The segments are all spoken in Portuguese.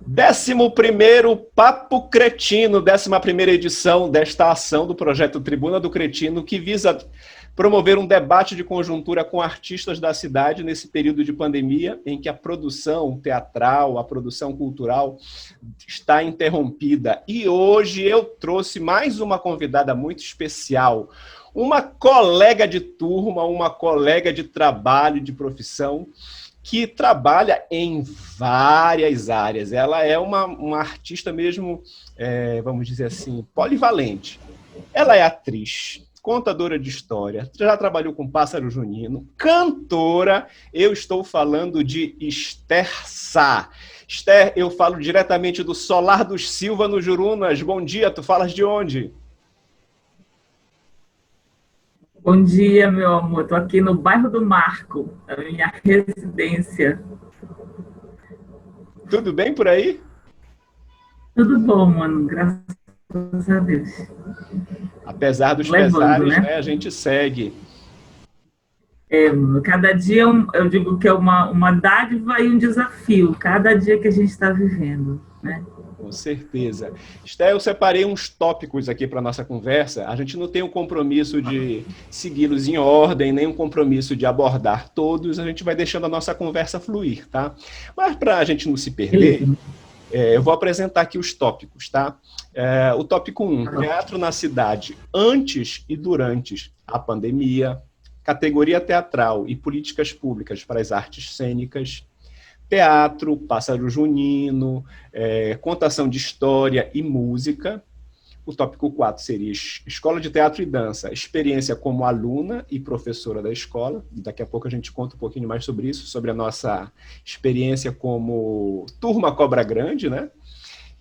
11º Papo Cretino, 11ª edição desta ação do projeto Tribuna do Cretino, que visa promover um debate de conjuntura com artistas da cidade nesse período de pandemia, em que a produção teatral, a produção cultural está interrompida. E hoje eu trouxe mais uma convidada muito especial, uma colega de turma, uma colega de trabalho, de profissão, que trabalha em várias áreas. Ela é uma artista mesmo, vamos dizer assim, polivalente. Ela é atriz, contadora de história, já trabalhou com Pássaro Junino, cantora. Eu estou falando de Esther Sá. Esther, eu falo diretamente do Solar dos Silva, no Jurunas. Bom dia, tu falas de onde? Bom dia, meu amor. Estou aqui no bairro do Marco, a minha residência. Tudo bem por aí? Tudo bom, mano. Graças a Deus. Apesar dos pesares, né? A gente segue. Cada dia eu digo que é uma dádiva e um desafio, cada dia que a gente está vivendo, né? Com certeza. Esther, eu separei uns tópicos aqui para a nossa conversa. A gente não tem um compromisso de segui-los em ordem, nem um compromisso de abordar todos. A gente vai deixando a nossa conversa fluir, tá? Mas para a gente não se perder, eu vou apresentar aqui os tópicos, tá? O tópico 1, teatro na cidade antes e durante a pandemia, categoria teatral e políticas públicas para as artes cênicas, teatro, Pássaro Junino, contação de história e música. O tópico 4 seria escola de teatro e dança, experiência como aluna e professora da escola. Daqui a pouco a gente conta um pouquinho mais sobre isso, sobre a nossa experiência como turma Cobra Grande, né?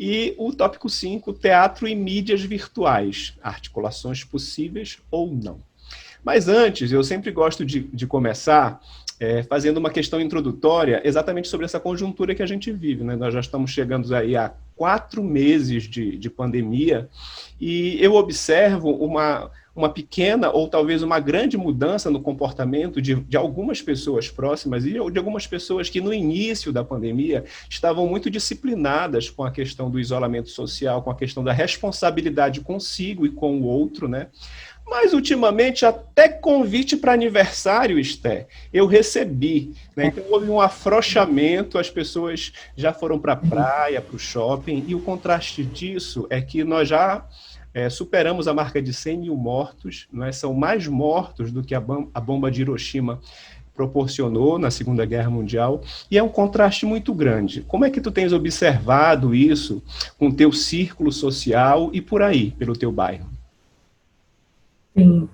E o tópico 5, teatro e mídias virtuais, articulações possíveis ou não. Mas antes, eu sempre gosto de começar fazendo uma questão introdutória exatamente sobre essa conjuntura que a gente vive, né? Nós já estamos chegando aí a 4 meses de pandemia e eu observo uma pequena ou talvez uma grande mudança no comportamento de algumas pessoas próximas e de algumas pessoas que no início da pandemia estavam muito disciplinadas com a questão do isolamento social, com a questão da responsabilidade consigo e com o outro, né? Mas, ultimamente, até convite para aniversário, Esther, eu recebi, né? Então, houve um afrouxamento, as pessoas já foram para a praia, para o shopping, e o contraste disso é que nós já superamos a marca de 100 mil mortos, né? São mais mortos do que a bomba de Hiroshima proporcionou na Segunda Guerra Mundial, e é um contraste muito grande. Como é que tu tens observado isso com o teu círculo social e por aí, pelo teu bairro? Sim.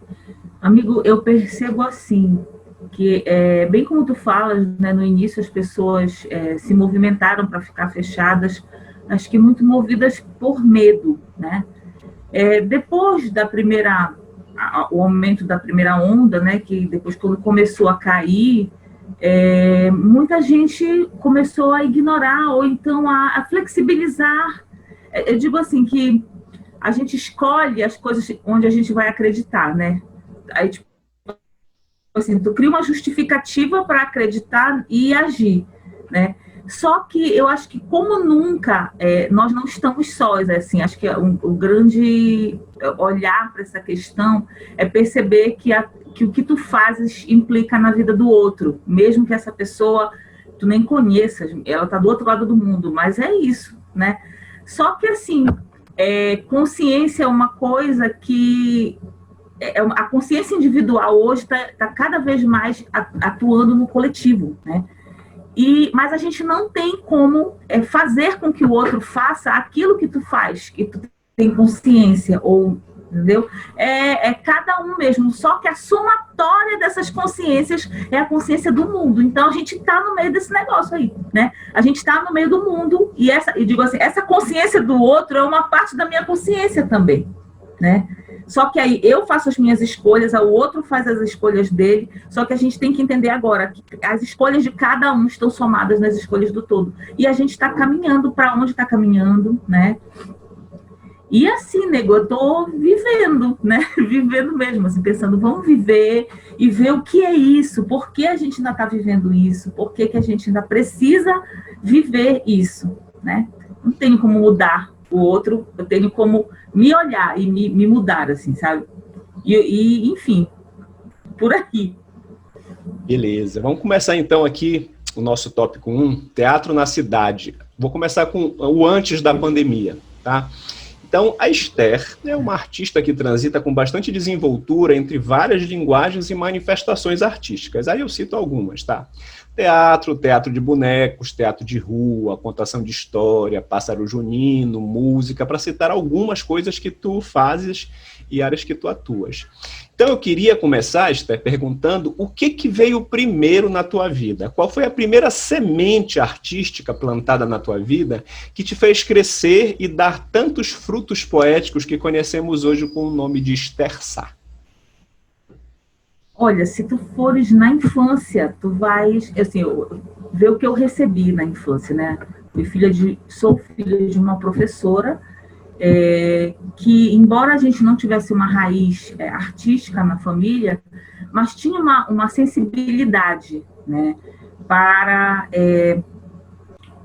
Amigo, eu percebo assim, que bem como tu falas, né, no início as pessoas se movimentaram para ficar fechadas, acho que muito movidas por medo, né? Depois da o aumento da primeira onda, né, que depois quando começou a cair, muita gente começou a ignorar ou então a flexibilizar. Eu digo assim que a gente escolhe as coisas onde a gente vai acreditar, né? Aí, tipo assim, tu cria uma justificativa para acreditar e agir, né? Só que eu acho que, como nunca, nós não estamos sós, assim, acho que o grande olhar para essa questão é perceber que o que tu fazes implica na vida do outro, mesmo que essa pessoa tu nem conheças, ela está do outro lado do mundo, mas é isso, né? Só que, assim, consciência é uma coisa que a consciência individual hoje está cada vez mais atuando no coletivo, né? Mas a gente não tem como fazer com que o outro faça aquilo que tu faz, que tu tem consciência, ou, entendeu? Cada um mesmo, só que a somatória dessas consciências é a consciência do mundo. Então a gente está no meio desse negócio aí, né? A gente está no meio do mundo e digo assim, essa consciência do outro é uma parte da minha consciência também, né? Só que aí eu faço as minhas escolhas, o outro faz as escolhas dele, só que a gente tem que entender agora que as escolhas de cada um estão somadas nas escolhas do todo. E a gente está caminhando para onde está caminhando, né? E assim, nego, eu tô vivendo, né? Vivendo mesmo, assim, pensando, vamos viver e ver o que é isso, por que a gente ainda está vivendo isso, por que a gente ainda precisa viver isso, né? não tenho como mudar o outro, eu tenho como me olhar e me mudar, assim, sabe? Enfim, por aqui. Beleza, vamos começar então aqui o nosso tópico 1, teatro na cidade. Vou começar com o antes da pandemia, tá? Então, a Esther é uma artista que transita com bastante desenvoltura entre várias linguagens e manifestações artísticas. Aí eu cito algumas, tá? Teatro de bonecos, teatro de rua, contação de história, pássaro junino, música, para citar algumas coisas que tu fazes e áreas que tu atuas. Então eu queria começar, Esther, perguntando o que veio primeiro na tua vida? Qual foi a primeira semente artística plantada na tua vida que te fez crescer e dar tantos frutos poéticos que conhecemos hoje com o nome de Esther Sá? Olha, se tu fores na infância, tu vais, assim, ver o que eu recebi na infância, né? Sou filha de uma professora que, embora a gente não tivesse uma raiz artística na família, mas tinha uma sensibilidade, né, para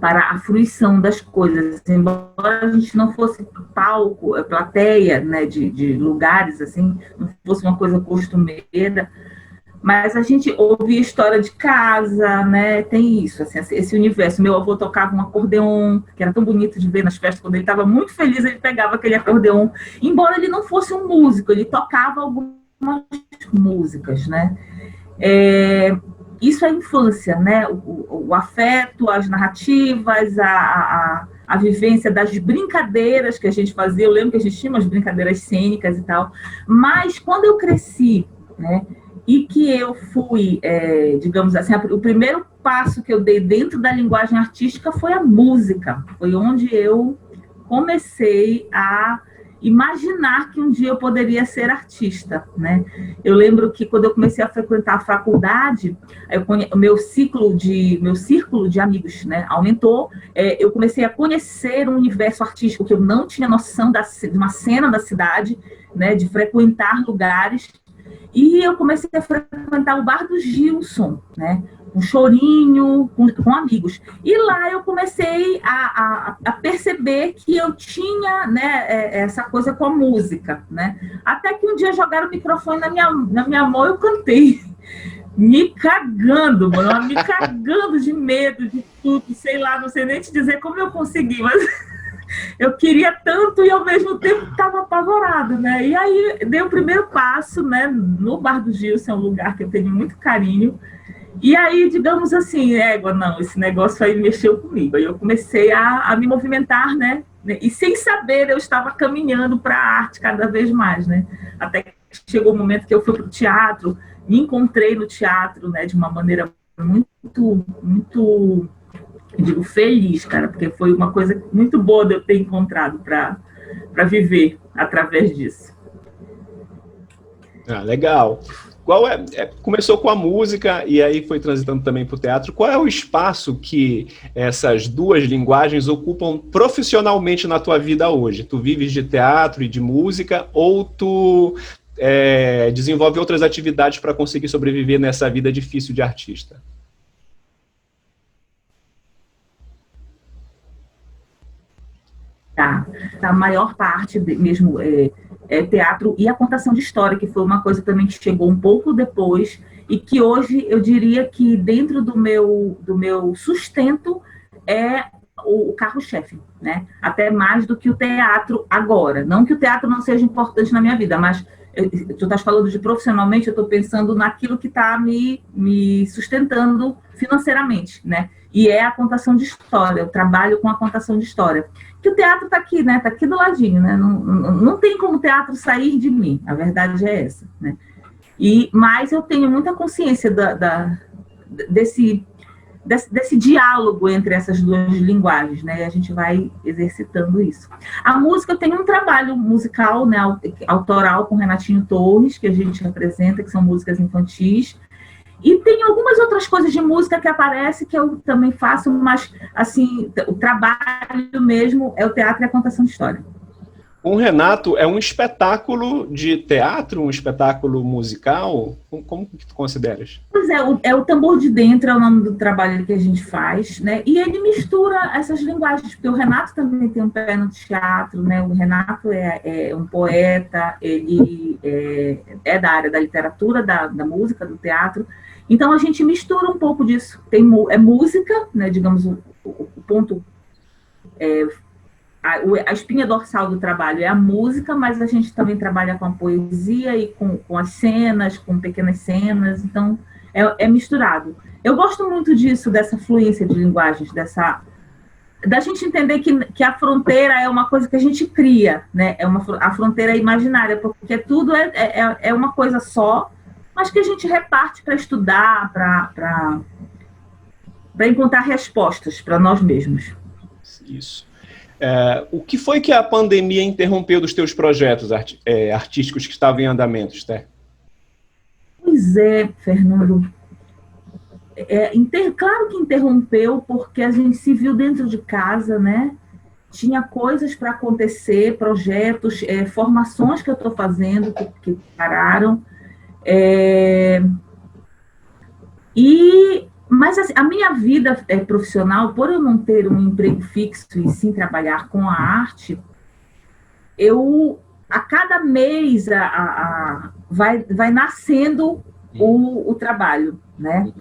a fruição das coisas. Embora a gente não fosse palco, plateia, né, de lugares, assim, não fosse uma coisa costumeira, mas a gente ouvia história de casa, né? Tem isso, assim, esse universo. Meu avô tocava um acordeon, que era tão bonito de ver nas festas, quando ele estava muito feliz, ele pegava aquele acordeon. Embora ele não fosse um músico, ele tocava algumas músicas, né? Isso é a infância, né? O afeto, as narrativas, a vivência das brincadeiras que a gente fazia. Eu lembro que a gente tinha umas brincadeiras cênicas e tal. Mas quando eu cresci, né? E que eu fui, digamos assim, o primeiro passo que eu dei dentro da linguagem artística foi a música. Foi onde eu comecei a imaginar que um dia eu poderia ser artista, né? Eu lembro que quando eu comecei a frequentar a faculdade, o meu círculo de amigos, né, aumentou. Eu comecei a conhecer um universo artístico que eu não tinha noção de uma cena da cidade, né, de frequentar lugares. E eu comecei a frequentar o bar do Gilson, né? Um chorinho com amigos. E lá eu comecei a perceber que eu tinha, né, essa coisa com a música, né? Até que um dia jogaram o microfone na minha mão e eu cantei. Me cagando, mano, me cagando de medo de tudo, sei lá, não sei nem te dizer como eu consegui, mas eu queria tanto e ao mesmo tempo estava apavorada, né? E aí dei o primeiro passo, né, no Bar do Gilson, é um lugar que eu tenho muito carinho. E aí, digamos assim, não, esse negócio aí mexeu comigo. Aí eu comecei a me movimentar, né? E sem saber, eu estava caminhando para a arte cada vez mais, né? Até que chegou o momento que eu fui para o teatro, me encontrei no teatro, né, de uma maneira muito, muito, eu digo, feliz, cara, porque foi uma coisa muito boa de eu ter encontrado para viver através disso. Ah, legal. Começou com a música e aí foi transitando também para o teatro. Qual é o espaço que essas duas linguagens ocupam profissionalmente na tua vida hoje? Tu vives de teatro e de música ou tu desenvolve outras atividades para conseguir sobreviver nessa vida difícil de artista? A maior parte mesmo teatro e a contação de história, que foi uma coisa também que chegou um pouco depois e que hoje eu diria que dentro do meu sustento é o carro-chefe, né? Até mais do que o teatro agora. Não que o teatro não seja importante na minha vida, mas tu estás falando de profissionalmente, eu estou pensando naquilo que está me sustentando financeiramente, né? E é a contação de história, eu trabalho com a contação de história. Que o teatro está aqui, né? Está aqui do ladinho, né? Não tem como o teatro sair de mim, a verdade é essa, né? Mas eu tenho muita consciência desse diálogo entre essas duas linguagens, né? E a gente vai exercitando isso. A música, eu tenho um trabalho musical, né, autoral com Renatinho Torres, que a gente apresenta, que são músicas infantis. E tem algumas outras coisas de música que aparecem que eu também faço, mas assim, o trabalho mesmo é o teatro e a contação de história. O Renato é um espetáculo de teatro, um espetáculo musical? Como que tu consideras? Pois é, o Tambor de Dentro é o nome do trabalho que a gente faz, né? E ele mistura essas linguagens, porque o Renato também tem um pé no teatro, né? O Renato é um poeta, ele é da área da literatura, da música, do teatro. Então a gente mistura um pouco disso. É música, né? Digamos, o ponto a espinha dorsal do trabalho é a música, mas a gente também trabalha com a poesia e com as cenas, com pequenas cenas, então é misturado. Eu gosto muito disso, dessa fluência de linguagens, da gente entender que a fronteira é uma coisa que a gente cria, né? A fronteira é imaginária, porque tudo é uma coisa só, mas que a gente reparte para estudar, para encontrar respostas para nós mesmos. Isso. O que foi que a pandemia interrompeu dos teus projetos artísticos que estavam em andamento, Esther? Pois é, Fernando. Claro que interrompeu, porque a gente se viu dentro de casa, né? Tinha coisas para acontecer, projetos, formações que eu estou fazendo que pararam. Mas assim, a minha vida profissional, por eu não ter um emprego fixo e sim trabalhar com a arte, a cada mês vai nascendo o trabalho, né?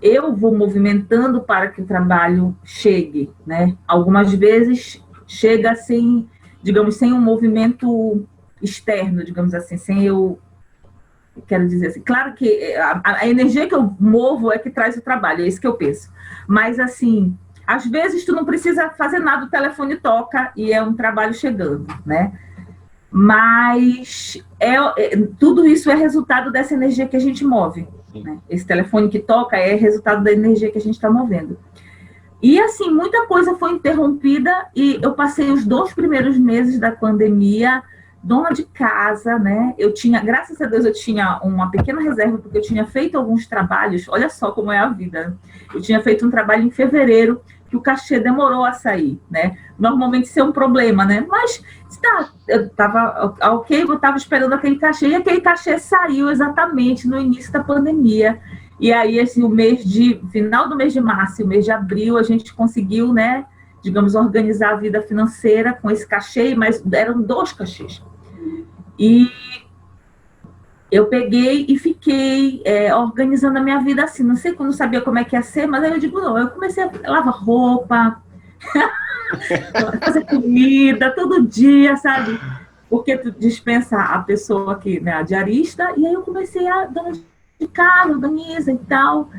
Eu vou movimentando para que o trabalho chegue, né? Algumas vezes chega sem, digamos, sem um movimento externo, digamos assim, sem eu... Quero dizer assim, claro que a energia que eu movo é que traz o trabalho, é isso que eu penso. Mas, assim, às vezes tu não precisa fazer nada, o telefone toca e é um trabalho chegando, né? Mas tudo isso é resultado dessa energia que a gente move, né? Esse telefone que toca é resultado da energia que a gente está movendo. E, assim, muita coisa foi interrompida e eu passei os 2 primeiros meses da pandemia dona de casa, né? Graças a Deus, eu tinha uma pequena reserva, porque eu tinha feito alguns trabalhos, olha só como é a vida. Eu tinha feito um trabalho em fevereiro, que o cachê demorou a sair, né? Normalmente isso é um problema, né? Mas eu estava ok, eu estava esperando aquele cachê, e aquele cachê saiu exatamente no início da pandemia. E aí, assim, final do mês de março e o mês de abril, a gente conseguiu, né? Digamos, organizar a vida financeira com esse cachê, mas eram 2 cachês. E eu peguei e fiquei organizando a minha vida assim. Não sei, não sabia como é que ia ser, mas aí eu digo, não, eu comecei a lavar roupa, fazer comida todo dia, sabe? Porque tu dispensa a pessoa que, né, a diarista, e aí eu comecei a dona de casa, organiza e tal.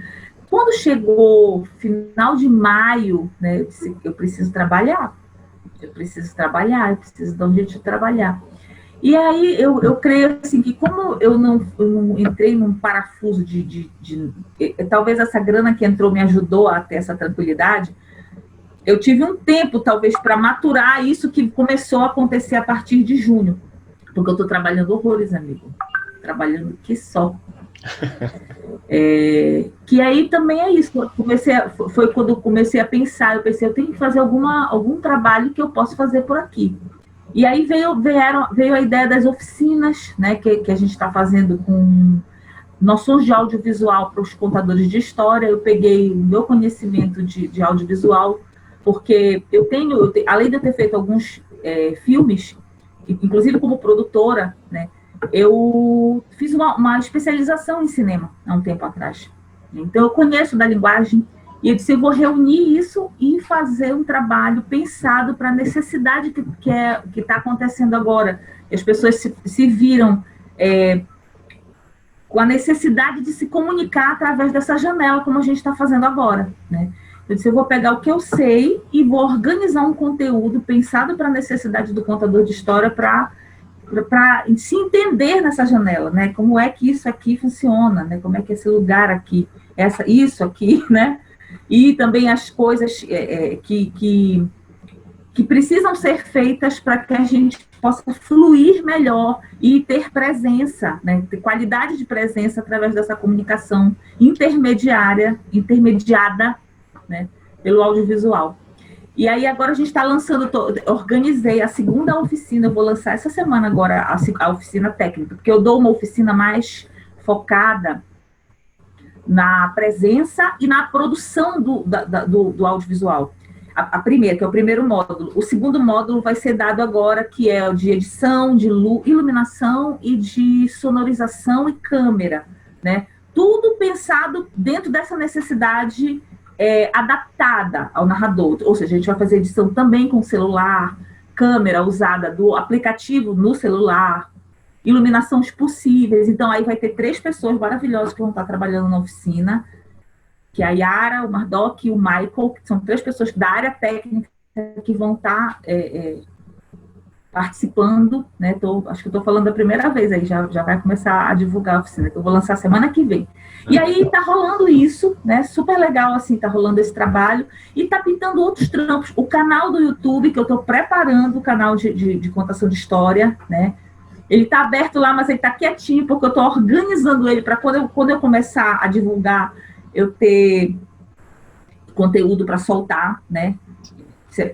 Quando chegou final de maio, né, eu disse, eu preciso trabalhar, eu preciso dar um jeito de trabalhar. E aí eu creio assim, que como eu não entrei num parafuso talvez essa grana que entrou me ajudou a ter essa tranquilidade, eu tive um tempo, talvez, para maturar isso que começou a acontecer a partir de junho. Porque eu estou trabalhando horrores, amigo. Trabalhando que só. Que aí também é isso. Foi quando eu comecei a pensar, eu pensei, eu tenho que fazer algum trabalho que eu possa fazer por aqui. E aí veio a ideia das oficinas, né, que a gente está fazendo com noções de audiovisual para os contadores de história. Eu peguei o meu conhecimento de audiovisual, porque além de eu ter feito alguns filmes, inclusive como produtora, né, eu fiz uma especialização em cinema há um tempo atrás. Então, eu conheço da linguagem e eu disse, eu vou reunir isso e fazer um trabalho pensado para a necessidade que está acontecendo agora. As pessoas se viram com a necessidade de se comunicar através dessa janela, como a gente está fazendo agora, né? Eu disse, eu vou pegar o que eu sei e vou organizar um conteúdo pensado para a necessidade do contador de história para se entender nessa janela, né? Como é que isso aqui funciona, né? Como é que esse lugar aqui, isso aqui, né? E também as coisas que precisam ser feitas para que a gente possa fluir melhor e ter presença, né? Ter qualidade de presença através dessa comunicação intermediada, né? Pelo audiovisual. E aí agora a gente está lançando, organizei a segunda oficina, eu vou lançar essa semana agora a oficina técnica, porque eu dou uma oficina mais focada na presença e na produção do audiovisual. A primeira, que é o primeiro módulo. O segundo módulo vai ser dado agora, que é o de edição, de iluminação e de sonorização e câmera, né? Tudo pensado dentro dessa necessidade adaptada ao narrador. Ou seja, a gente vai fazer edição também com celular, câmera usada do aplicativo no celular, iluminações possíveis. Então, aí vai ter 3 pessoas maravilhosas que vão estar trabalhando na oficina, que é a Yara, o Mardoc e o Michael, que são 3 pessoas da área técnica que vão estar participando, né? Acho que eu estou falando a primeira vez aí, já vai começar a divulgar a oficina, que eu vou lançar semana que vem. E aí tá rolando isso, né? Super legal, assim, tá rolando esse trabalho, e tá pintando outros trampos. O canal do YouTube, que eu estou preparando, o canal de contação de história, né? Ele está aberto lá, mas ele está quietinho, porque eu estou organizando ele para quando eu começar a divulgar, eu ter conteúdo para soltar, né?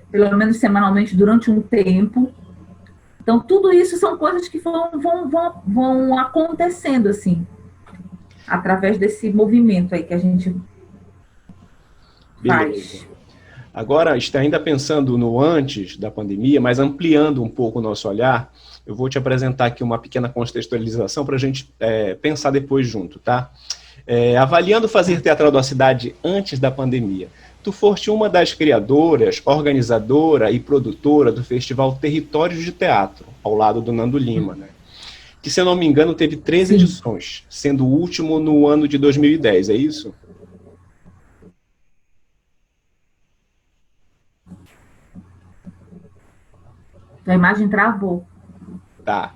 Pelo menos semanalmente, durante um tempo. Então, tudo isso são coisas que vão acontecendo, assim, através desse movimento aí que a gente faz. Agora, está ainda pensando no antes da pandemia, mas ampliando um pouco o nosso olhar, eu vou te apresentar aqui uma pequena contextualização para a gente pensar depois junto, tá? Avaliando fazer teatral da cidade antes da pandemia, tu foste uma das criadoras, organizadora e produtora do Festival Territórios de Teatro, ao lado do Nando Lima, né? Que, se eu não me engano, teve 3 edições, sendo o último no ano de 2010, é isso? A imagem travou. Tá.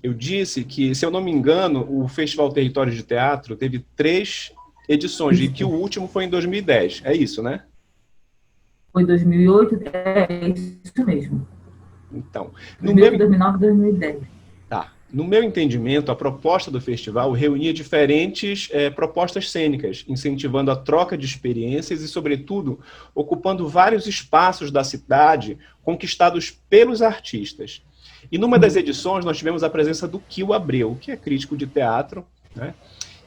Eu disse que, se eu não me engano, o Festival Territórios de Teatro teve 3 edições, e que o último foi em 2010. É isso, né? Foi 2008, é isso mesmo. Então, 2009, 2010. Tá. No meu entendimento, a proposta do festival reunia diferentes propostas cênicas, incentivando a troca de experiências e, sobretudo, ocupando vários espaços da cidade conquistados pelos artistas. E numa das edições nós tivemos a presença do Kio Abreu, que é crítico de teatro, né?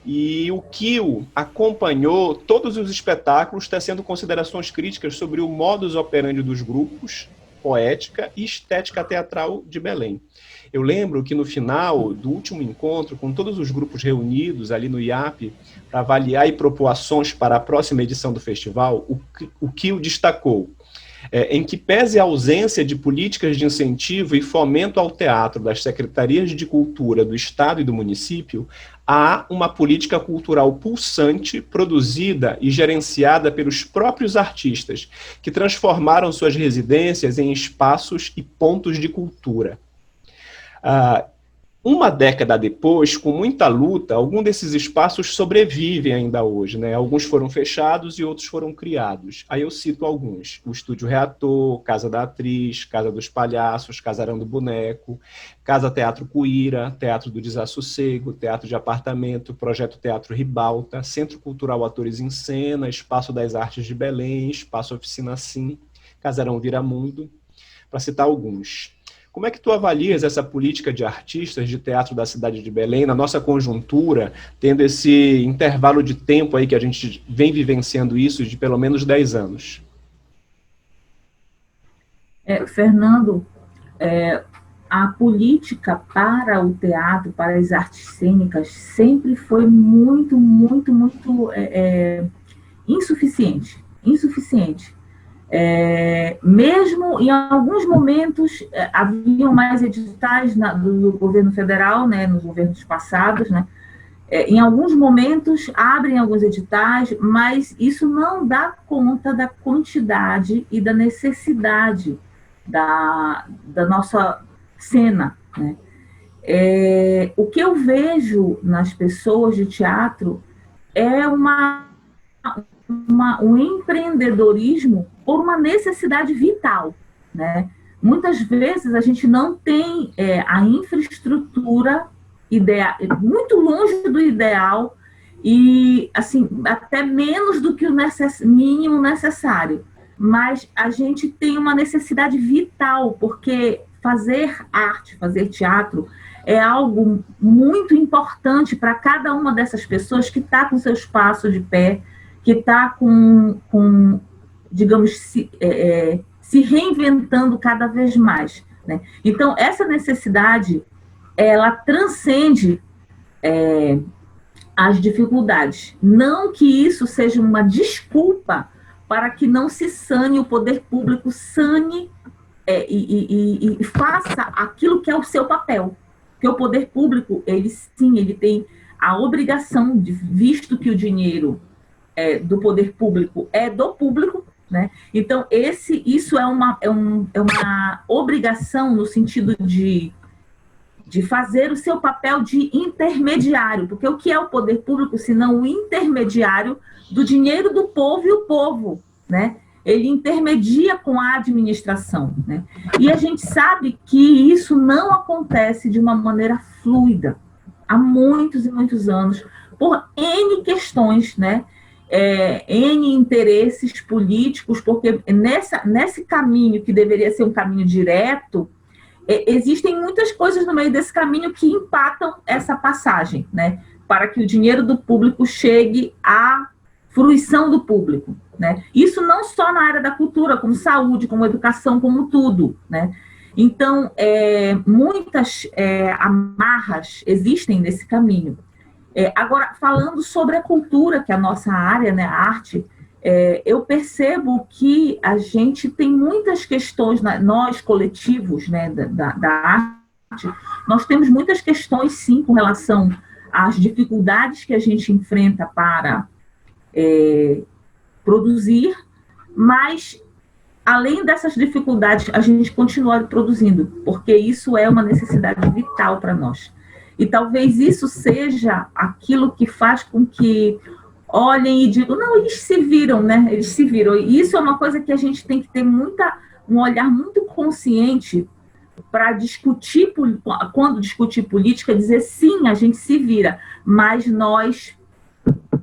E o Kio acompanhou todos os espetáculos, tecendo considerações críticas sobre o modus operandi dos grupos, poética e estética teatral de Belém. Eu lembro que no final do último encontro, com todos os grupos reunidos ali no IAP, para avaliar e propor ações para a próxima edição do festival, o Kio destacou em que, pese a ausência de políticas de incentivo e fomento ao teatro das secretarias de cultura do Estado e do município, há uma política cultural pulsante, produzida e gerenciada pelos próprios artistas, que transformaram suas residências em espaços e pontos de cultura. Uma década depois, com muita luta, alguns desses espaços sobrevivem ainda hoje, né? Alguns foram fechados e outros foram criados. Aí eu cito alguns: o Estúdio Reator, Casa da Atriz, Casa dos Palhaços, Casarão do Boneco, Casa Teatro Cuíra, Teatro do Desassossego, Teatro de Apartamento, Projeto Teatro Ribalta, Centro Cultural Atores em Cena, Espaço das Artes de Belém, Espaço Oficina Sim, Casarão Viramundo, para citar alguns. Como é que tu avalias essa política de artistas de teatro da cidade de Belém, na nossa conjuntura, tendo esse intervalo de tempo aí que a gente vem vivenciando isso de pelo menos 10 anos? Fernando, a política para o teatro, para as artes cênicas, sempre foi muito, muito, muito insuficiente. Mesmo em alguns momentos haviam mais editais do governo federal, né, nos governos passados, né, em alguns momentos abrem alguns editais, mas isso não dá conta da quantidade e da necessidade da nossa cena, né? O que eu vejo nas pessoas de teatro é um empreendedorismo por uma necessidade vital, né? Muitas vezes a gente não tem a infraestrutura ideal, muito longe do ideal e assim até menos do que o mínimo necessário. mas a gente tem uma necessidade vital, porque fazer arte, fazer teatro, é algo muito importante para cada uma dessas pessoas que está com seu espaço de pé, que está digamos, se reinventando cada vez mais, né? Então, essa necessidade, ela transcende as dificuldades. Não que isso seja uma desculpa para que não se sane, o poder público sane e faça aquilo que é o seu papel. Porque o poder público, ele tem a obrigação, visto que o dinheiro do poder público é do público, né? Então, isso é uma obrigação no sentido de fazer o seu papel de intermediário, porque o que é o poder público, senão o intermediário do dinheiro do povo e o povo, né? Ele intermedia com a administração, né? E a gente sabe que isso não acontece de uma maneira fluida, há muitos e muitos anos, por N questões, né? N interesses políticos, porque nesse caminho que deveria ser um caminho direto, existem muitas coisas no meio desse caminho que empatam essa passagem, né? Para que o dinheiro do público chegue à fruição do público, né? Isso não só na área da cultura, como saúde, como educação, como tudo, né? Então, muitas amarras existem nesse caminho. Agora, falando sobre a cultura, que é a nossa área, né, a arte, eu percebo que a gente tem muitas questões, nós coletivos, né, da arte, nós temos muitas questões, sim, com relação às dificuldades que a gente enfrenta para produzir, mas, além dessas dificuldades, a gente continua produzindo, porque isso é uma necessidade vital para nós. E talvez isso seja aquilo que faz com que olhem e digam, não, eles se viram, né? Eles se viram. E isso é uma coisa que a gente tem que ter um olhar muito consciente para discutir, quando discutir política, dizer sim, a gente se vira, mas nós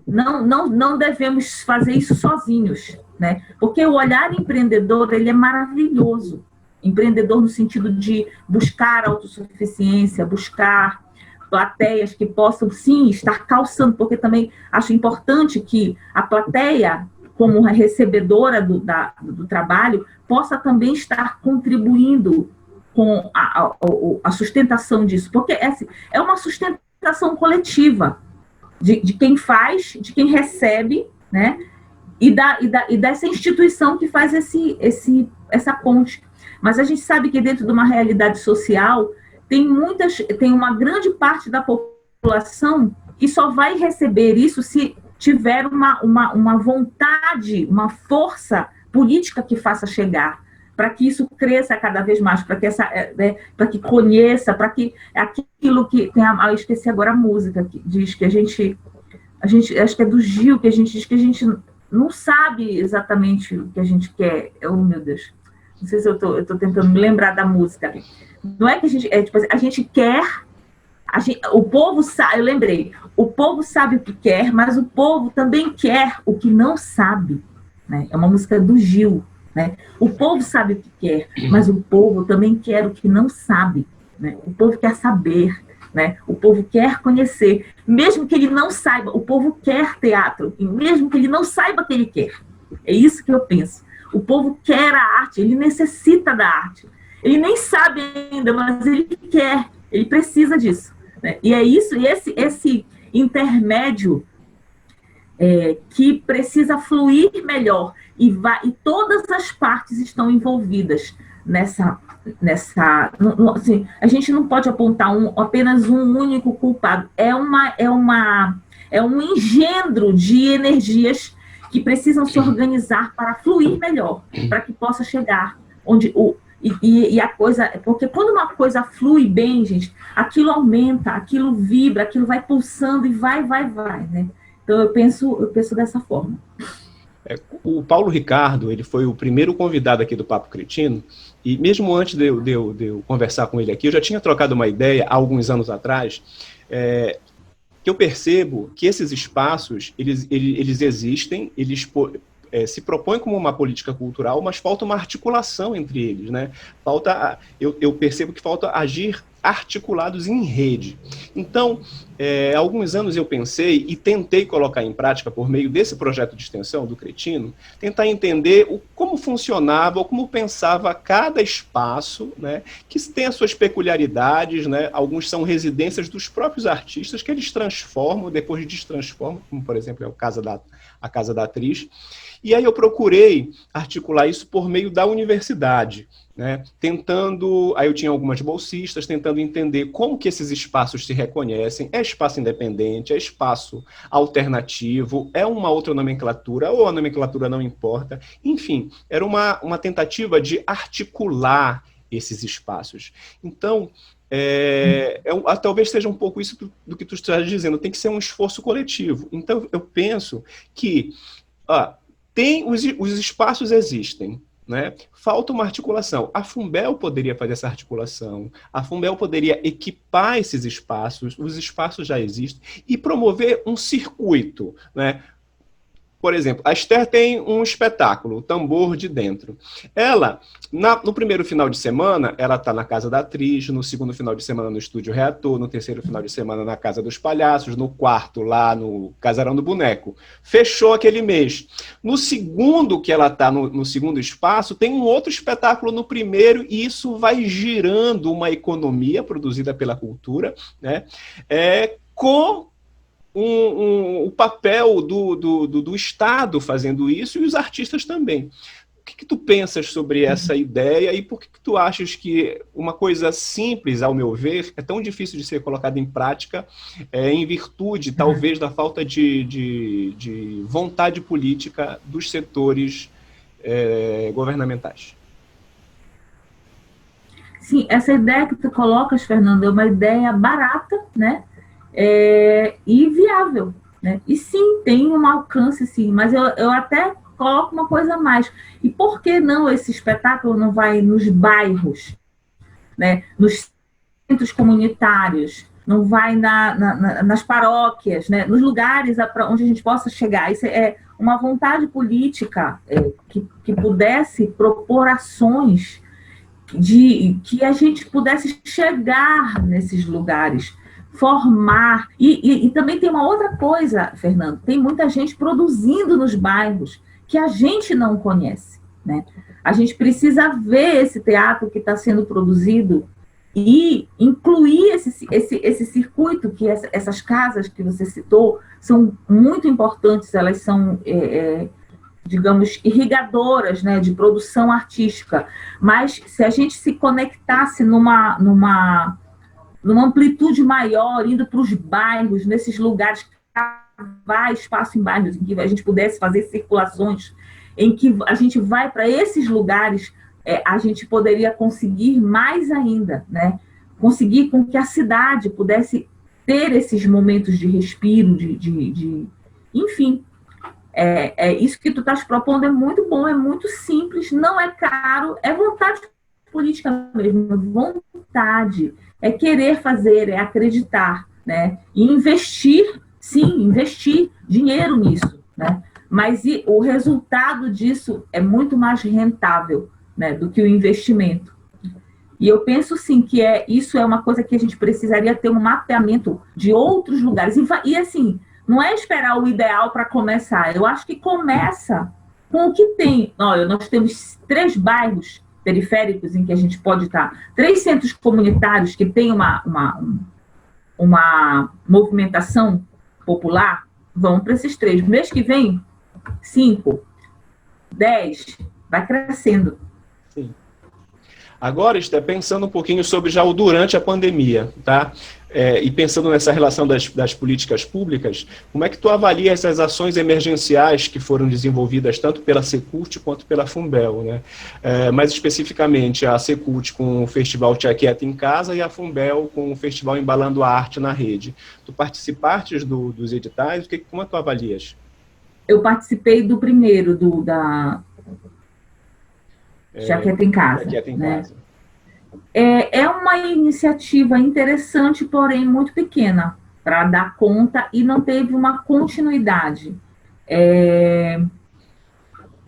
não devemos fazer isso sozinhos, né? Porque o olhar empreendedor, ele é maravilhoso. Empreendedor no sentido de buscar autossuficiência, buscar plateias que possam, sim, estar calçando, porque também acho importante que a plateia, como recebedora do trabalho, possa também estar contribuindo com a sustentação disso, porque é uma sustentação coletiva de quem faz, de quem recebe, né? E dessa instituição que faz essa ponte. Mas a gente sabe que dentro de uma realidade social tem uma grande parte da população que só vai receber isso se tiver uma vontade, uma força política que faça chegar, para que isso cresça cada vez mais, para que conheça, para que aquilo que tem, eu esqueci agora a música que diz que a gente acho que é do Gil, que a gente diz que a gente não sabe exatamente o que a gente quer. Oh, meu Deus, não sei se eu estou tentando me lembrar da música. Não é que a gente, tipo assim, a gente quer, o povo sabe, eu lembrei, o povo sabe o que quer, mas o povo também quer o que não sabe, né? É uma música do Gil, né? O povo sabe o que quer, mas o povo também quer o que não sabe, né? O povo quer saber, né? O povo quer conhecer, mesmo que ele não saiba, o povo quer teatro, e mesmo que ele não saiba o que ele quer. É isso que eu penso. O povo quer a arte, ele necessita da arte. Ele nem sabe ainda, mas ele quer, ele precisa disso, né? E é isso, e esse intermédio que precisa fluir melhor, e todas as partes estão envolvidas nessa assim, a gente não pode apontar apenas um único culpado, é um engendro de energias que precisam se organizar para fluir melhor, para que possa chegar onde e a coisa, porque quando uma coisa flui bem, gente, aquilo aumenta, aquilo vibra, aquilo vai pulsando e vai, né? Então eu penso dessa forma. O Paulo Ricardo, ele foi o primeiro convidado aqui do Papo Cretino, e mesmo antes de eu conversar com ele aqui, eu já tinha trocado uma ideia há alguns anos atrás, que eu percebo que esses espaços, eles existem, se propõe como uma política cultural, mas falta uma articulação entre eles, né? Eu percebo que falta agir articulados em rede. Então, há alguns anos eu pensei e tentei colocar em prática, por meio desse projeto de extensão do Cretino, tentar entender como funcionava ou como pensava cada espaço, né, que tem as suas peculiaridades, né? Alguns são residências dos próprios artistas que eles transformam, depois destransformam, como, por exemplo, é a Casa da Atriz. E aí eu procurei articular isso por meio da universidade, né? Aí eu tinha algumas bolsistas, tentando entender como que esses espaços se reconhecem. É espaço independente, é espaço alternativo, é uma outra nomenclatura, ou a nomenclatura não importa. Enfim, era uma tentativa de articular esses espaços. Então, talvez seja um pouco isso do que tu estás dizendo, tem que ser um esforço coletivo. Então, eu penso que os espaços existem, né? Falta uma articulação. A Fumbel poderia fazer essa articulação, a Fumbel poderia equipar esses espaços, os espaços já existem, e promover um circuito, né? Por exemplo, a Esther tem um espetáculo, o Tambor de Dentro. Ela, no primeiro final de semana, ela está na Casa da Atriz, no segundo final de semana no Estúdio Reator, no terceiro final de semana na Casa dos Palhaços, no quarto lá no Casarão do Boneco. Fechou aquele mês. No segundo, que ela está no segundo espaço, tem um outro espetáculo no primeiro, e isso vai girando uma economia produzida pela cultura, né? Com o papel do Estado fazendo isso e os artistas também. O que tu pensas sobre essa ideia e por que tu achas que uma coisa simples, ao meu ver, é tão difícil de ser colocada em prática em virtude, talvez, da falta de vontade política dos setores governamentais? Sim, essa ideia que tu colocas, Fernando, é uma ideia barata, né? E viável, né? E sim, tem um alcance, sim, mas eu até coloco uma coisa a mais. E por que não esse espetáculo não vai nos bairros, né? Nos centros comunitários, não vai nas paróquias, né? Nos lugares onde a gente possa chegar? Isso é uma vontade política que pudesse propor ações que a gente pudesse chegar nesses lugares, formar. E também tem uma outra coisa, Fernando, tem muita gente produzindo nos bairros que a gente não conhece, né? A gente precisa ver esse teatro que está sendo produzido e incluir esse circuito, que essas casas que você citou são muito importantes, elas são, digamos, irrigadoras, né, de produção artística. Mas se a gente se conectasse numa amplitude maior, indo para os bairros, nesses lugares, cavar espaço em bairros, em que a gente pudesse fazer circulações, em que a gente vai para esses lugares, a gente poderia conseguir mais ainda, né? Conseguir com que a cidade pudesse ter esses momentos de respiro, enfim. Isso que tu estás propondo é muito bom, é muito simples, não é caro, é vontade política mesmo, vontade. É querer fazer, é acreditar, né? E investir, sim, investir dinheiro nisso, né? Mas o resultado disso é muito mais rentável, né, do que o investimento. E eu penso, sim, que isso é uma coisa que a gente precisaria ter um mapeamento de outros lugares. E assim, não é esperar o ideal para começar. Eu acho que começa com o que tem. Olha, nós temos 3 bairros periféricos em que a gente pode estar, 3 centros comunitários que têm uma movimentação popular, vão para esses 3. Mês que vem, 5, 10, vai crescendo. Sim. Agora, Esther, pensando um pouquinho sobre já o durante a pandemia, tá? E pensando nessa relação das políticas públicas, como é que tu avalia essas ações emergenciais que foram desenvolvidas tanto pela Secult quanto pela Fumbel, né? Mais especificamente, a Secult com o Festival Tia Quieta em Casa e a Fumbel com o Festival Embalando a Arte na Rede. Tu participaste dos editais? Como é que tu avalias? Eu participei do primeiro, da Tia Quieta em Casa. Tia Quieta em né? Casa. É uma iniciativa interessante, porém muito pequena para dar conta e não teve uma continuidade.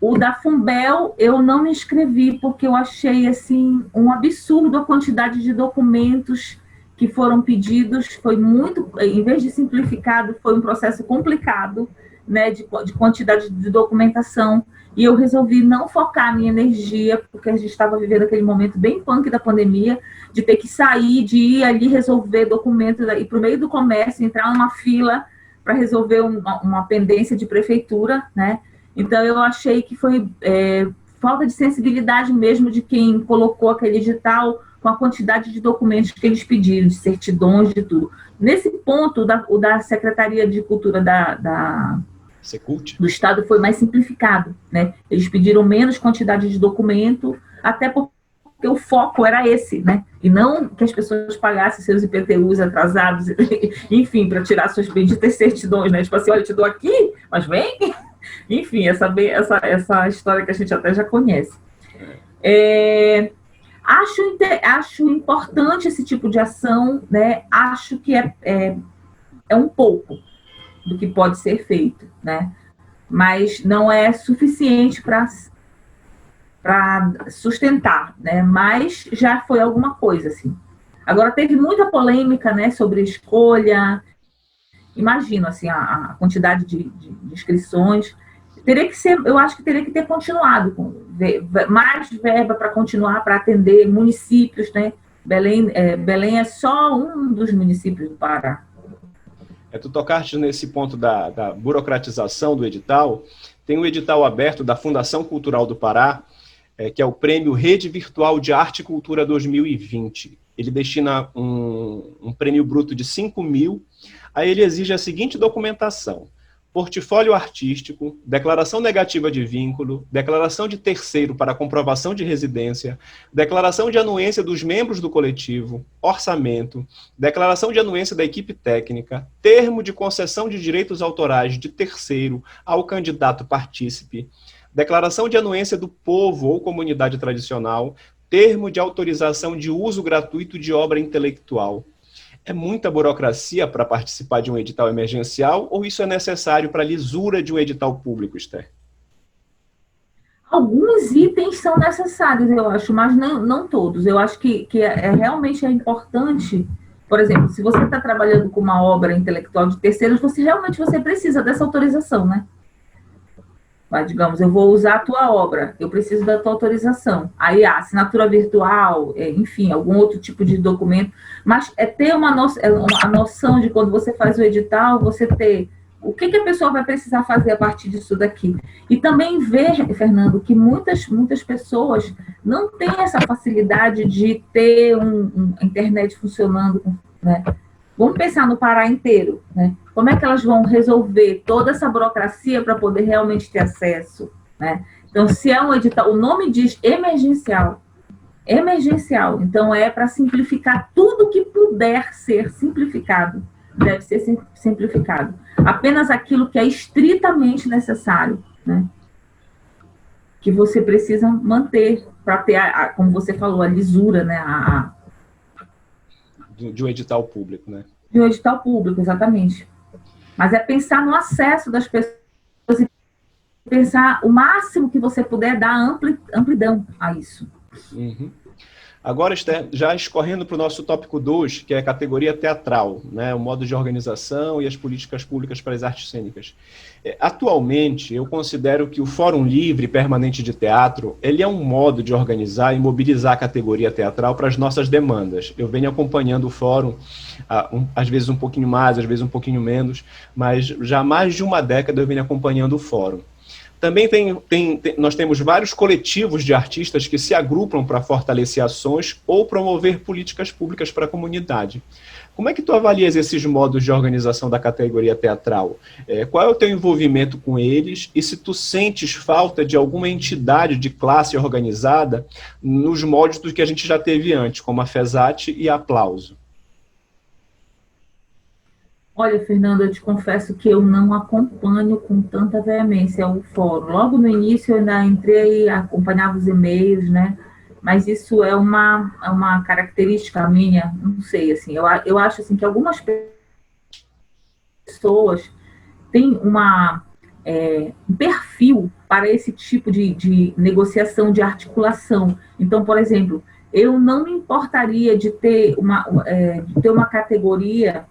O da Fumbel eu não me inscrevi porque eu achei assim um absurdo a quantidade de documentos que foram pedidos. Foi muito, em vez de simplificado, foi um processo complicado, né, de quantidade de documentação. E eu resolvi não focar a minha energia, porque a gente estava vivendo aquele momento bem punk da pandemia, de ter que sair, de ir ali resolver documentos, ir para o meio do comércio, entrar numa fila para resolver uma pendência de prefeitura, né? Então, eu achei que foi falta de sensibilidade mesmo de quem colocou aquele edital com a quantidade de documentos que eles pediram, de certidões, de tudo. Nesse ponto, o da Secretaria de Cultura do Estado foi mais simplificado, né? Eles pediram menos quantidade de documento, até porque o foco era esse, né? E não que as pessoas pagassem seus IPTUs atrasados, enfim, para tirar suas benditas certidões, né? Tipo assim, olha, eu te dou aqui, mas vem... Enfim, essa história que a gente até já conhece. Acho importante esse tipo de ação, né? Acho que é um pouco do que pode ser feito, né? Mas não é suficiente para sustentar, né? Mas já foi alguma coisa, assim. Agora, teve muita polêmica, né, sobre escolha. Imagino, assim, a quantidade de inscrições. Teria que ser, eu acho que teria que ter continuado, com mais verba para continuar, para atender municípios, né? Belém é só um dos municípios do Pará. Tu tocaste nesse ponto da burocratização do edital. Tem um edital aberto da Fundação Cultural do Pará, que é o Prêmio Rede Virtual de Arte e Cultura 2020. Ele destina um prêmio bruto de 5 mil. Aí ele exige a seguinte documentação: portfólio artístico, declaração negativa de vínculo, declaração de terceiro para comprovação de residência, declaração de anuência dos membros do coletivo, orçamento, declaração de anuência da equipe técnica, termo de concessão de direitos autorais de terceiro ao candidato partícipe, declaração de anuência do povo ou comunidade tradicional, termo de autorização de uso gratuito de obra intelectual. É muita burocracia para participar de um edital emergencial ou isso é necessário para a lisura de um edital público, Esther? Alguns itens são necessários, eu acho, mas não todos. Eu acho que realmente é importante, por exemplo, se você está trabalhando com uma obra intelectual de terceiros, você precisa dessa autorização, né? Mas, digamos, eu vou usar a tua obra, eu preciso da tua autorização. Aí a assinatura virtual, enfim, algum outro tipo de documento. Mas é ter a noção de quando você faz o edital, você ter o que a pessoa vai precisar fazer a partir disso daqui. E também ver, Fernando, que muitas pessoas não têm essa facilidade de ter a internet funcionando, né? Vamos pensar no Pará inteiro, né? Como é que elas vão resolver toda essa burocracia para poder realmente ter acesso, né? Então, se é um edital, o nome diz emergencial, então é para simplificar tudo que puder ser simplificado, deve ser simplificado. Apenas aquilo que é estritamente necessário, né? Que você precisa manter para ter, como você falou, a lisura, né? De um edital público, né? De um edital público, exatamente. Mas é pensar no acesso das pessoas e pensar o máximo que você puder dar amplidão a isso. Uhum. Agora, Esther, já escorrendo para o nosso tópico 2, que é a categoria teatral, né, o modo de organização e as políticas públicas para as artes cênicas. Atualmente, eu considero que o Fórum Livre Permanente de Teatro, ele é um modo de organizar e mobilizar a categoria teatral para as nossas demandas. Eu venho acompanhando o Fórum, às vezes um pouquinho mais, às vezes um pouquinho menos, mas já há mais de uma década eu venho acompanhando o Fórum. Também nós temos vários coletivos de artistas que se agrupam para fortalecer ações ou promover políticas públicas para a comunidade. Como é que tu avalias esses modos de organização da categoria teatral? Qual é o teu envolvimento com eles? E se tu sentes falta de alguma entidade de classe organizada nos moldes do que a gente já teve antes, como a FESAT e a Aplauso? Olha, Fernanda, eu te confesso que eu não acompanho com tanta veemência o fórum. Logo no início eu ainda entrei, acompanhava os e-mails, né? Mas isso é uma característica minha, não sei, assim, eu acho assim, que algumas pessoas têm um perfil para esse tipo de negociação, de articulação. Então, por exemplo, eu não me importaria de ter uma categoria,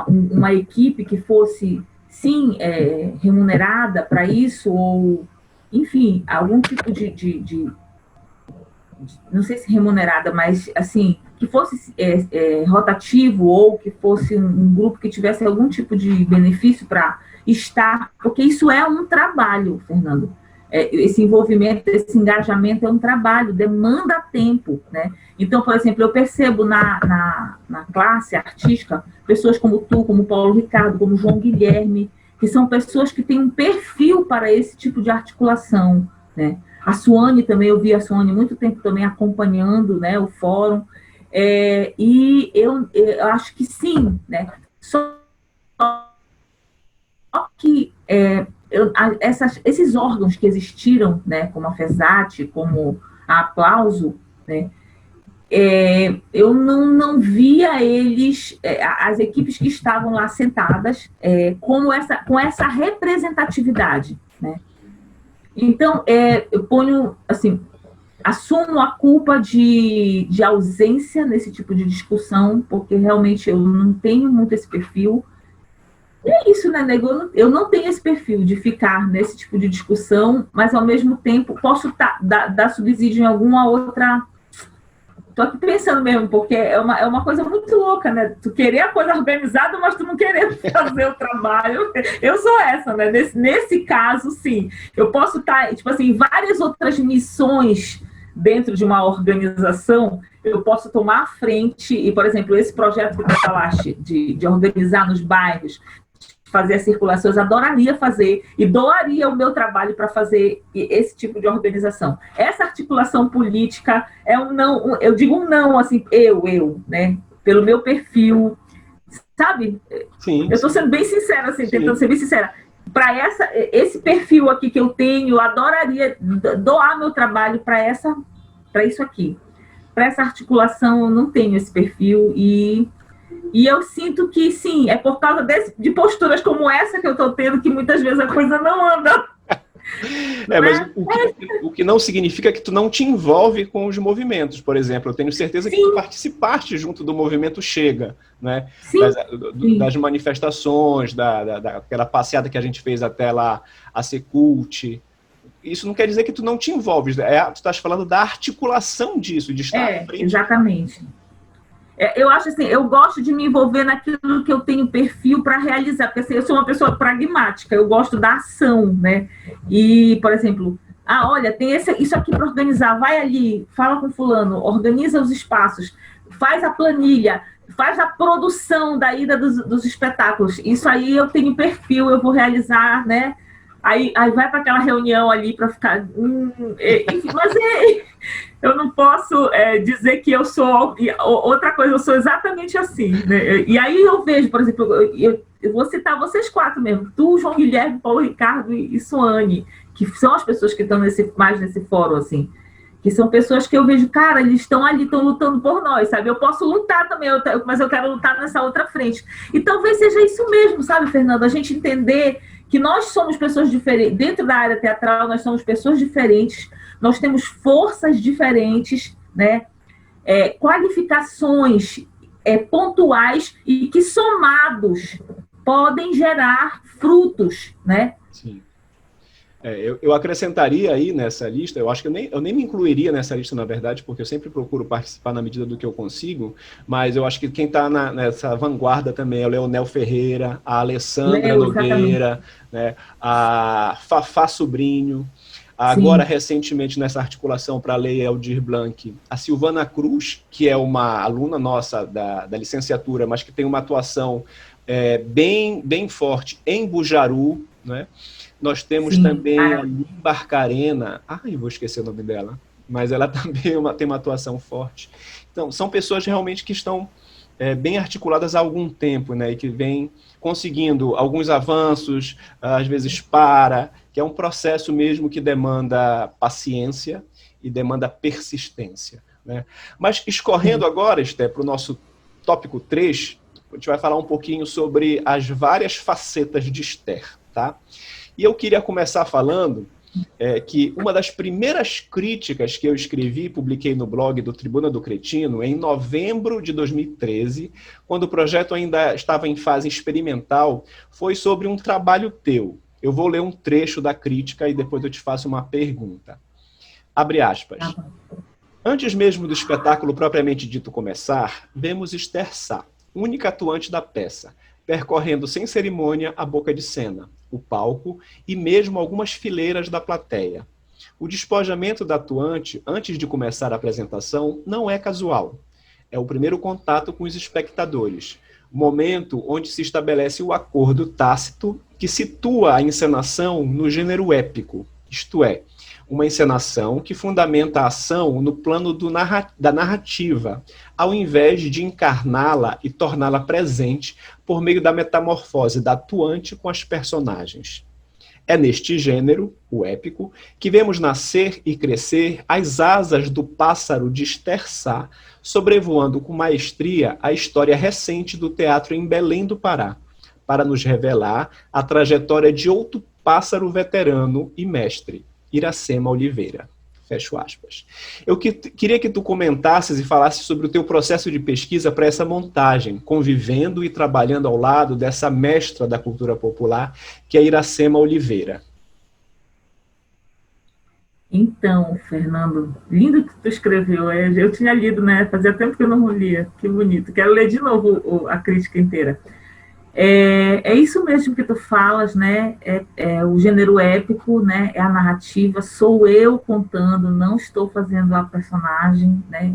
uma equipe que fosse, sim, remunerada para isso, ou, enfim, algum tipo não sei se remunerada, mas, assim, que fosse rotativo, ou que fosse um grupo que tivesse algum tipo de benefício para estar, porque isso é um trabalho, Fernando. Esse envolvimento, esse engajamento é um trabalho, demanda tempo, né? Então, por exemplo, eu percebo na classe artística pessoas como tu, como Paulo Ricardo, como João Guilherme, que são pessoas que têm um perfil para esse tipo de articulação, né? A Suane também, eu vi a Suane muito tempo também acompanhando, né, o fórum, e eu acho que sim, né? Só que esses órgãos que existiram, né, como a FESAT, como a Aplauso, né, eu não via eles, as equipes que estavam lá sentadas, com essa representatividade, né? Então, eu ponho, assim, assumo a culpa de ausência nesse tipo de discussão, porque realmente eu não tenho muito esse perfil. E é isso, né, nego? Eu não tenho esse perfil de ficar nesse tipo de discussão, mas ao mesmo tempo posso dar subsídio em alguma outra. Estou aqui pensando mesmo, porque é uma coisa muito louca, né? Tu querer a coisa organizada, mas tu não querer fazer o trabalho. Eu sou essa, né? Nesse caso, sim. Eu posso estar, tipo assim, em várias outras missões dentro de uma organização, eu posso tomar a frente, e, por exemplo, esse projeto que tu falaste, de organizar nos bairros, fazer as circulações, adoraria fazer e doaria o meu trabalho para fazer esse tipo de organização. Essa articulação política é um não, eu digo um não, assim, né? Pelo meu perfil, sabe? Sim, eu estou sendo bem sincera, assim, tentando ser bem sincera. Para esse perfil aqui que eu tenho, eu adoraria doar meu trabalho para isso aqui. Para essa articulação, eu não tenho esse perfil e eu sinto que, sim, é por causa de posturas como essa que eu estou tendo que muitas vezes a coisa não anda. Mas o que não significa que tu não te envolve com os movimentos, por exemplo. Eu tenho certeza que tu participaste junto do movimento Chega, né? Das manifestações, daquela passeada que a gente fez até lá, a Secult. Isso não quer dizer que tu não te envolves. Tu estás falando da articulação disso, de estar à frente. Exatamente. Eu acho assim, eu gosto de me envolver naquilo que eu tenho perfil para realizar, porque assim, eu sou uma pessoa pragmática, eu gosto da ação, né? E, por exemplo, olha, tem isso aqui para organizar, vai ali, fala com fulano, organiza os espaços, faz a planilha, faz a produção da ida dos espetáculos. Isso aí eu tenho perfil, eu vou realizar, né? Aí vai para aquela reunião ali para ficar... mas eu não posso dizer que eu sou... Outra coisa, eu sou exatamente assim, né? E aí eu vejo, por exemplo, eu vou citar vocês quatro mesmo. Tu, João Guilherme, Paulo Ricardo e Suane, que são as pessoas que estão mais nesse fórum, assim. Que são pessoas que eu vejo, cara, eles estão ali, estão lutando por nós, sabe? Eu posso lutar também, mas eu quero lutar nessa outra frente. E talvez seja isso mesmo, sabe, Fernando? A gente entender que nós somos pessoas diferentes, dentro da área teatral, nós somos pessoas diferentes, nós temos forças diferentes, né? Qualificações pontuais e que somados podem gerar frutos, né? Sim. Eu acrescentaria aí nessa lista, eu acho que eu nem me incluiria nessa lista, na verdade, porque eu sempre procuro participar na medida do que eu consigo, mas eu acho que quem está nessa vanguarda também é o Leonel Ferreira, a Alessandra Nogueira, né, a Fafá Sobrinho, agora, recentemente, nessa articulação para a Lei Aldir Blanc, a Silvana Cruz, que é uma aluna nossa da licenciatura, mas que tem uma atuação bem forte em Bujaru, né? Nós temos também a Lim Barcarena, vou esquecer o nome dela, mas ela também tem uma atuação forte. Então, são pessoas realmente que estão bem articuladas há algum tempo, né, e que vêm conseguindo alguns avanços, às vezes que é um processo mesmo que demanda paciência e demanda persistência, né? Mas escorrendo agora, Esté, para o nosso tópico 3, a gente vai falar um pouquinho sobre as várias facetas de Esther, tá? E eu queria começar falando que uma das primeiras críticas que eu escrevi e publiquei no blog do Tribuna do Cretino, em novembro de 2013, quando o projeto ainda estava em fase experimental, foi sobre um trabalho teu. Eu vou ler um trecho da crítica e depois eu te faço uma pergunta. Abre aspas. Antes mesmo do espetáculo propriamente dito começar, vemos Esther Sá, única atuante da peça, percorrendo sem cerimônia a boca de cena, o palco e mesmo algumas fileiras da plateia. O despojamento da atuante, antes de começar a apresentação, não é casual. É o primeiro contato com os espectadores, momento onde se estabelece o acordo tácito que situa a encenação no gênero épico, isto é, uma encenação que fundamenta a ação no plano da narrativa, ao invés de encarná-la e torná-la presente por meio da metamorfose da atuante com as personagens. É neste gênero, o épico, que vemos nascer e crescer as asas do pássaro de Esther Sá, sobrevoando com maestria a história recente do teatro em Belém do Pará, para nos revelar a trajetória de outro pássaro veterano e mestre, Iracema Oliveira. Fecho aspas. Eu queria que tu comentasses e falasses sobre o teu processo de pesquisa para essa montagem, convivendo e trabalhando ao lado dessa mestra da cultura popular, que é Iracema Oliveira. Então, Fernando, lindo que tu escreveu. Eu tinha lido, né? Fazia tempo que eu não lia. Que bonito. Quero ler de novo a crítica inteira. É isso mesmo que tu falas, né? É o gênero épico, né? É a narrativa. Sou eu contando, não estou fazendo a personagem, né?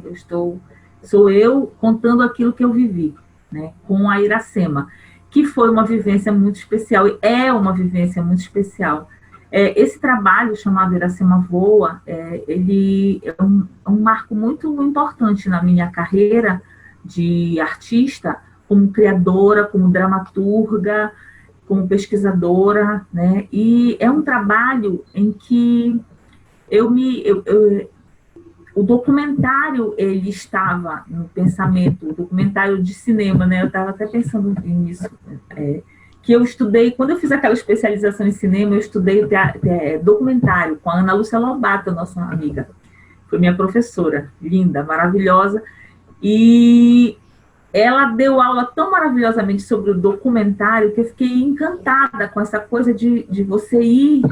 Sou eu contando aquilo que eu vivi, né? Com a Iracema, que foi uma vivência muito especial e é uma vivência muito especial. Esse trabalho chamado Iracema Voa, ele é um marco muito importante na minha carreira de artista, como criadora, como dramaturga, como pesquisadora, né? E é um trabalho em que o documentário, ele estava no pensamento, o documentário de cinema, né? Eu estava até pensando nisso, que eu estudei, quando eu fiz aquela especialização em cinema, eu estudei documentário com a Ana Lúcia Lobato, nossa amiga. Foi minha professora, linda, maravilhosa, e ela deu aula tão maravilhosamente sobre o documentário que eu fiquei encantada com essa coisa de você ir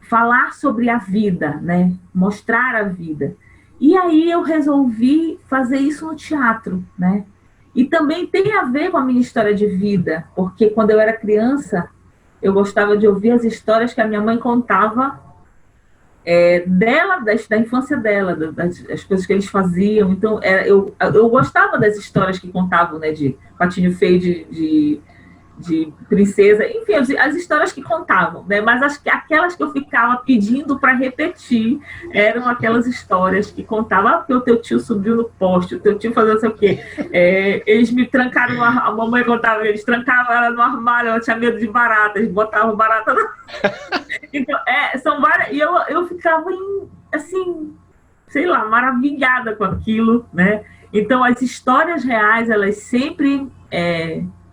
falar sobre a vida, né? Mostrar a vida. E aí eu resolvi fazer isso no teatro, né? E também tem a ver com a minha história de vida, porque quando eu era criança, eu gostava de ouvir as histórias que a minha mãe contava da infância dela, das coisas que eles faziam. Então, eu gostava das histórias que contavam, né, de Patinho Feio, de princesa, enfim, as histórias que contavam, né, mas aquelas que eu ficava pedindo para repetir eram aquelas histórias que contavam, porque o teu tio subiu no poste, o teu tio fazia não sei o quê, eles me trancaram, a mamãe contava, eles trancaram ela no armário, ela tinha medo de baratas, botavam barata Então, são várias, e eu ficava assim, sei lá, maravilhada com aquilo, né? Então, as histórias reais, elas sempre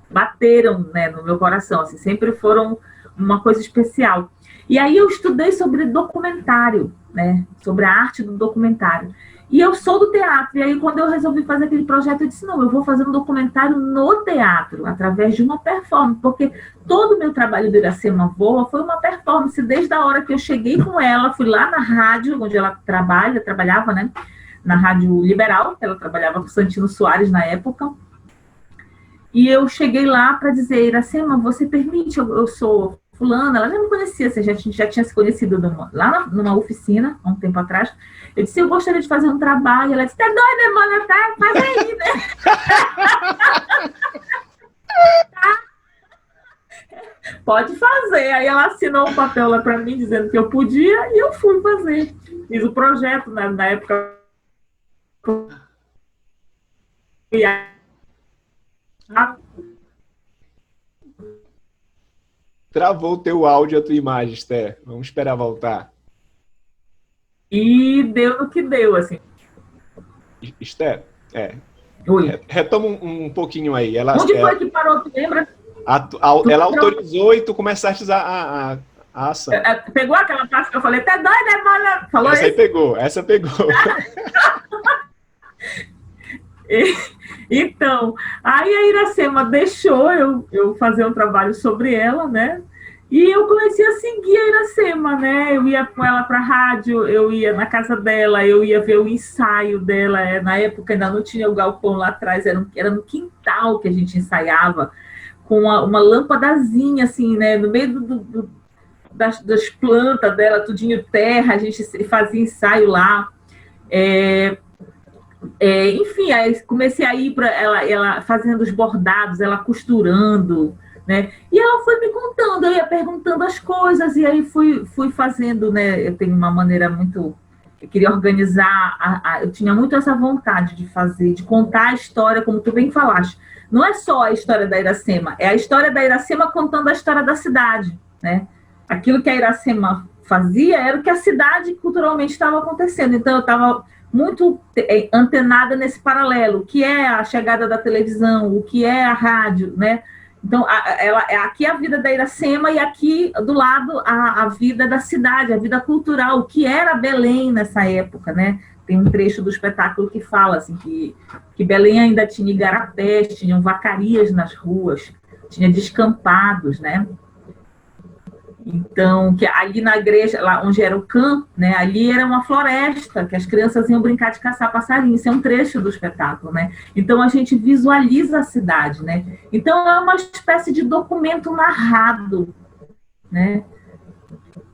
bateram, né, no meu coração, assim, sempre foram uma coisa especial. E aí eu estudei sobre documentário, né, sobre a arte do documentário. E eu sou do teatro, e aí quando eu resolvi fazer aquele projeto, eu disse, não, eu vou fazer um documentário no teatro, através de uma performance, porque todo o meu trabalho do Iracema Voa foi uma performance, desde a hora que eu cheguei com ela, fui lá na rádio, onde ela trabalhava, né, na Rádio Liberal, ela trabalhava com Santino Soares na época, e eu cheguei lá para dizer, Iracema, você permite, eu sou fulana, ela nem me conhecia, a gente já tinha se conhecido lá numa oficina, há um tempo atrás. Eu disse, eu gostaria de fazer um trabalho. Ela disse, tá doida, mana, tá? Faz aí, né? Tá? Pode fazer. Aí ela assinou um papel lá para mim, dizendo que eu podia, e eu fui fazer. Fiz o projeto, né, na época. Travou o teu áudio e a tua imagem, Esther. Vamos esperar voltar. E deu no que deu, assim. Esther, Oi. retoma um pouquinho aí. Onde foi que parou, tu lembra? Ela autorizou e tu começaste a ação. Pegou aquela parte que eu falei, tá doida, mano? Falou essa isso? aí pegou, essa pegou. Então, aí a Iracema deixou eu fazer um trabalho sobre ela, né? E eu comecei a seguir a Iracema, né? Eu ia com ela para a rádio, eu ia na casa dela, eu ia ver o ensaio dela. Na época ainda não tinha o galpão lá atrás, era no quintal que a gente ensaiava, com uma lâmpadazinha, assim, né? No meio das plantas dela, tudinho terra, a gente fazia ensaio lá. Enfim, aí comecei a ir para ela fazendo os bordados, ela costurando, né? E ela foi me contando, eu ia perguntando as coisas, e aí fui fazendo, né? Eu tenho uma maneira muito... Eu queria organizar, eu tinha muito essa vontade de fazer, de contar a história, como tu bem falaste. Não é só a história da Iracema, é a história da Iracema contando a história da cidade, né? Aquilo que a Iracema fazia era o que a cidade culturalmente estava acontecendo. Então, eu estava muito antenada nesse paralelo, o que é a chegada da televisão, o que é a rádio, né? Então, aqui é a vida da Iracema e aqui, do lado, a vida da cidade, a vida cultural, o que era Belém nessa época, né? Tem um trecho do espetáculo que fala assim, que Belém ainda tinha igarapés, tinham vacarias nas ruas, tinha descampados, né? Então, que ali na igreja, lá onde era o campo, né, ali era uma floresta, que as crianças iam brincar de caçar passarinho. Isso é um trecho do espetáculo, né? Então, a gente visualiza a cidade, né? Então, é uma espécie de documento narrado, né?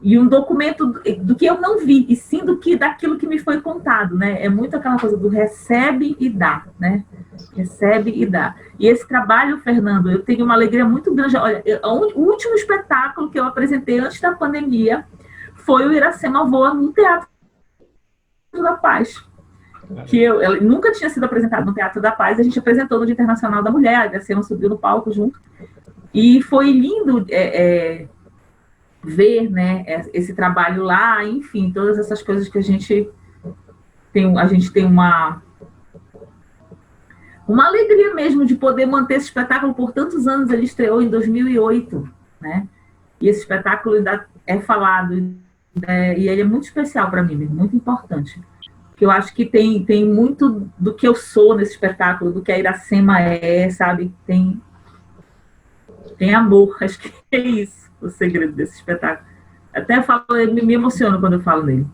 E um documento do que eu não vi, e sim daquilo que me foi contado, né? É muito aquela coisa do recebe e dá, né? Recebe e dá. E esse trabalho, Fernando, eu tenho uma alegria muito grande. Olha, o último espetáculo que eu apresentei antes da pandemia foi o Iracema Voa no Teatro da Paz. Ela nunca tinha sido apresentado no Teatro da Paz, a gente apresentou no Dia Internacional da Mulher, a Iracema subiu no palco junto. E foi lindo ver, né, esse trabalho lá, enfim, todas essas coisas que a gente tem uma alegria mesmo de poder manter esse espetáculo por tantos anos. Ele estreou em 2008, né? E esse espetáculo ainda é falado, né? E ele é muito especial para mim, muito importante. Porque eu acho que tem muito do que eu sou nesse espetáculo, do que a Iracema sabe? Tem amor, acho que é isso o segredo desse espetáculo. Até me emociono quando eu falo nele.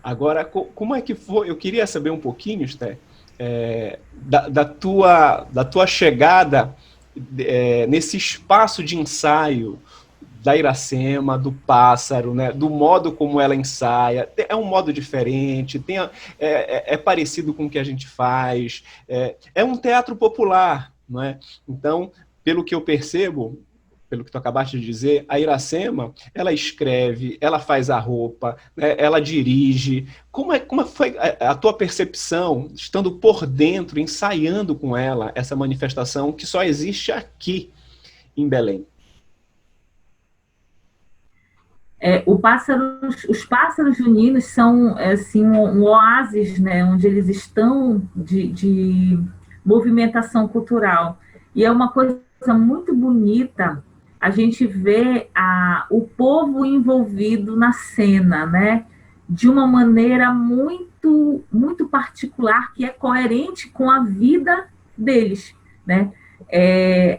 Agora, como é que foi? Eu queria saber um pouquinho, Sté, da tua chegada nesse espaço de ensaio da Iracema, do Pássaro, né, do modo como ela ensaia. É um modo diferente, é parecido com o que a gente faz, é um teatro popular, não é? Então, pelo que eu percebo, pelo que tu acabaste de dizer, a Iracema, ela escreve, ela faz a roupa, né, ela dirige. Como foi a tua percepção, estando por dentro, ensaiando com ela essa manifestação que só existe aqui em Belém? Os pássaros juninos são assim, um oásis, né, onde eles estão de movimentação cultural. E é uma coisa muito bonita a gente vê o povo envolvido na cena, né? De uma maneira muito, muito particular, que é coerente com a vida deles, né?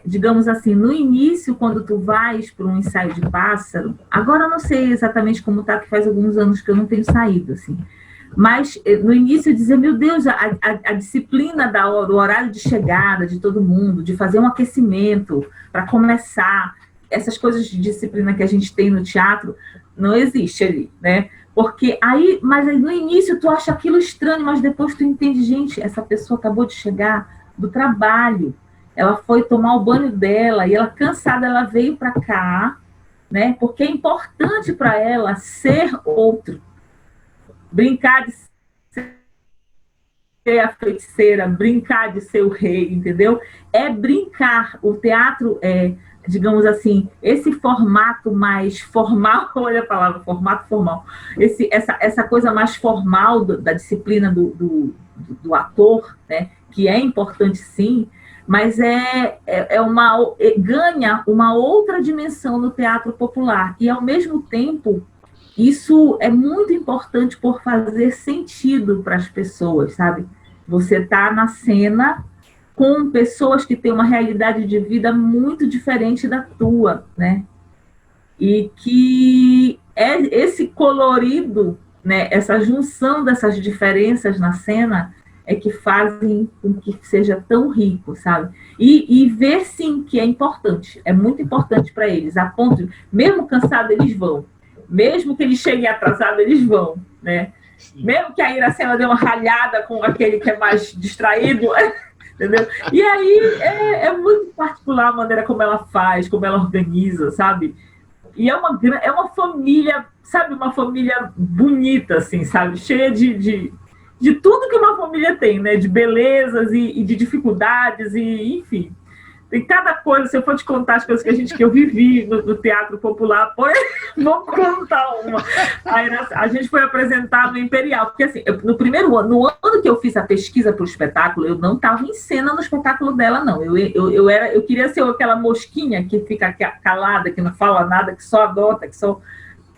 Digamos assim, no início, quando tu vais para um ensaio de pássaro, agora eu não sei exatamente como está, que faz alguns anos que eu não tenho saído, assim, mas no início eu dizia, meu Deus, a disciplina do horário de chegada de todo mundo, de fazer um aquecimento para começar, essas coisas de disciplina que a gente tem no teatro, não existe ali, né? Mas aí no início tu acha aquilo estranho, mas depois tu entende, gente, essa pessoa acabou de chegar do trabalho, ela foi tomar o banho dela, e ela cansada, ela veio para cá, né? Porque é importante para ela ser outro, brincar de ser a feiticeira, brincar de ser o rei, entendeu? É brincar. O teatro digamos assim, esse formato mais formal, olha a palavra, formato formal, essa coisa mais formal da disciplina do ator, né, que é importante sim, mas ganha uma outra dimensão no teatro popular. E, ao mesmo tempo, isso é muito importante por fazer sentido para as pessoas, sabe? Você está na cena com pessoas que têm uma realidade de vida muito diferente da tua, né? E que esse colorido, né, essa junção dessas diferenças na cena é que fazem com que seja tão rico, sabe? E ver, sim, que é importante, é muito importante para eles, a ponto de, mesmo cansado, eles vão. Mesmo que eles cheguem atrasados, eles vão, né? Sim. Mesmo que a Iracema dê uma ralhada com aquele que é mais distraído, entendeu? E aí é muito particular a maneira como ela faz, como ela organiza, sabe? E é uma família, sabe? Uma família bonita, assim, sabe? Cheia de tudo que uma família tem, né? De belezas e de dificuldades, e enfim. Tem cada coisa, se eu for te contar as coisas que eu vivi no teatro popular, vou contar uma. A gente foi apresentar no Imperial, porque assim, no primeiro ano, no ano que eu fiz a pesquisa para o espetáculo, eu não estava em cena no espetáculo dela, não. Eu queria ser aquela mosquinha que fica calada, que não fala nada, que só adota,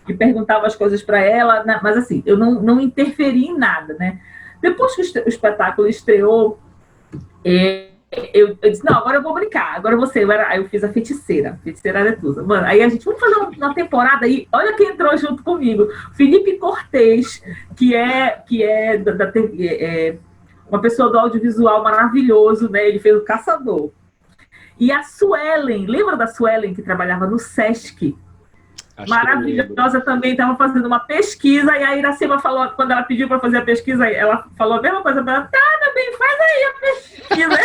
que perguntava as coisas para ela, né? Mas assim, eu não interferi em nada, né? Depois que o espetáculo estreou, eu disse, não, agora eu vou brincar, agora você. Aí eu fiz a feiticeira Aretusa. Mano, aí a gente, vamos fazer uma temporada aí, olha quem entrou junto comigo. Felipe Cortez, que é uma pessoa do audiovisual maravilhoso, né? Ele fez o Caçador. E a Suelen, lembra da Suelen que trabalhava no Sesc? Maravilhosa também, estava fazendo uma pesquisa, e a Iracema falou, quando ela pediu para fazer a pesquisa, ela falou a mesma coisa para ela, tá, meu bem, faz aí a pesquisa.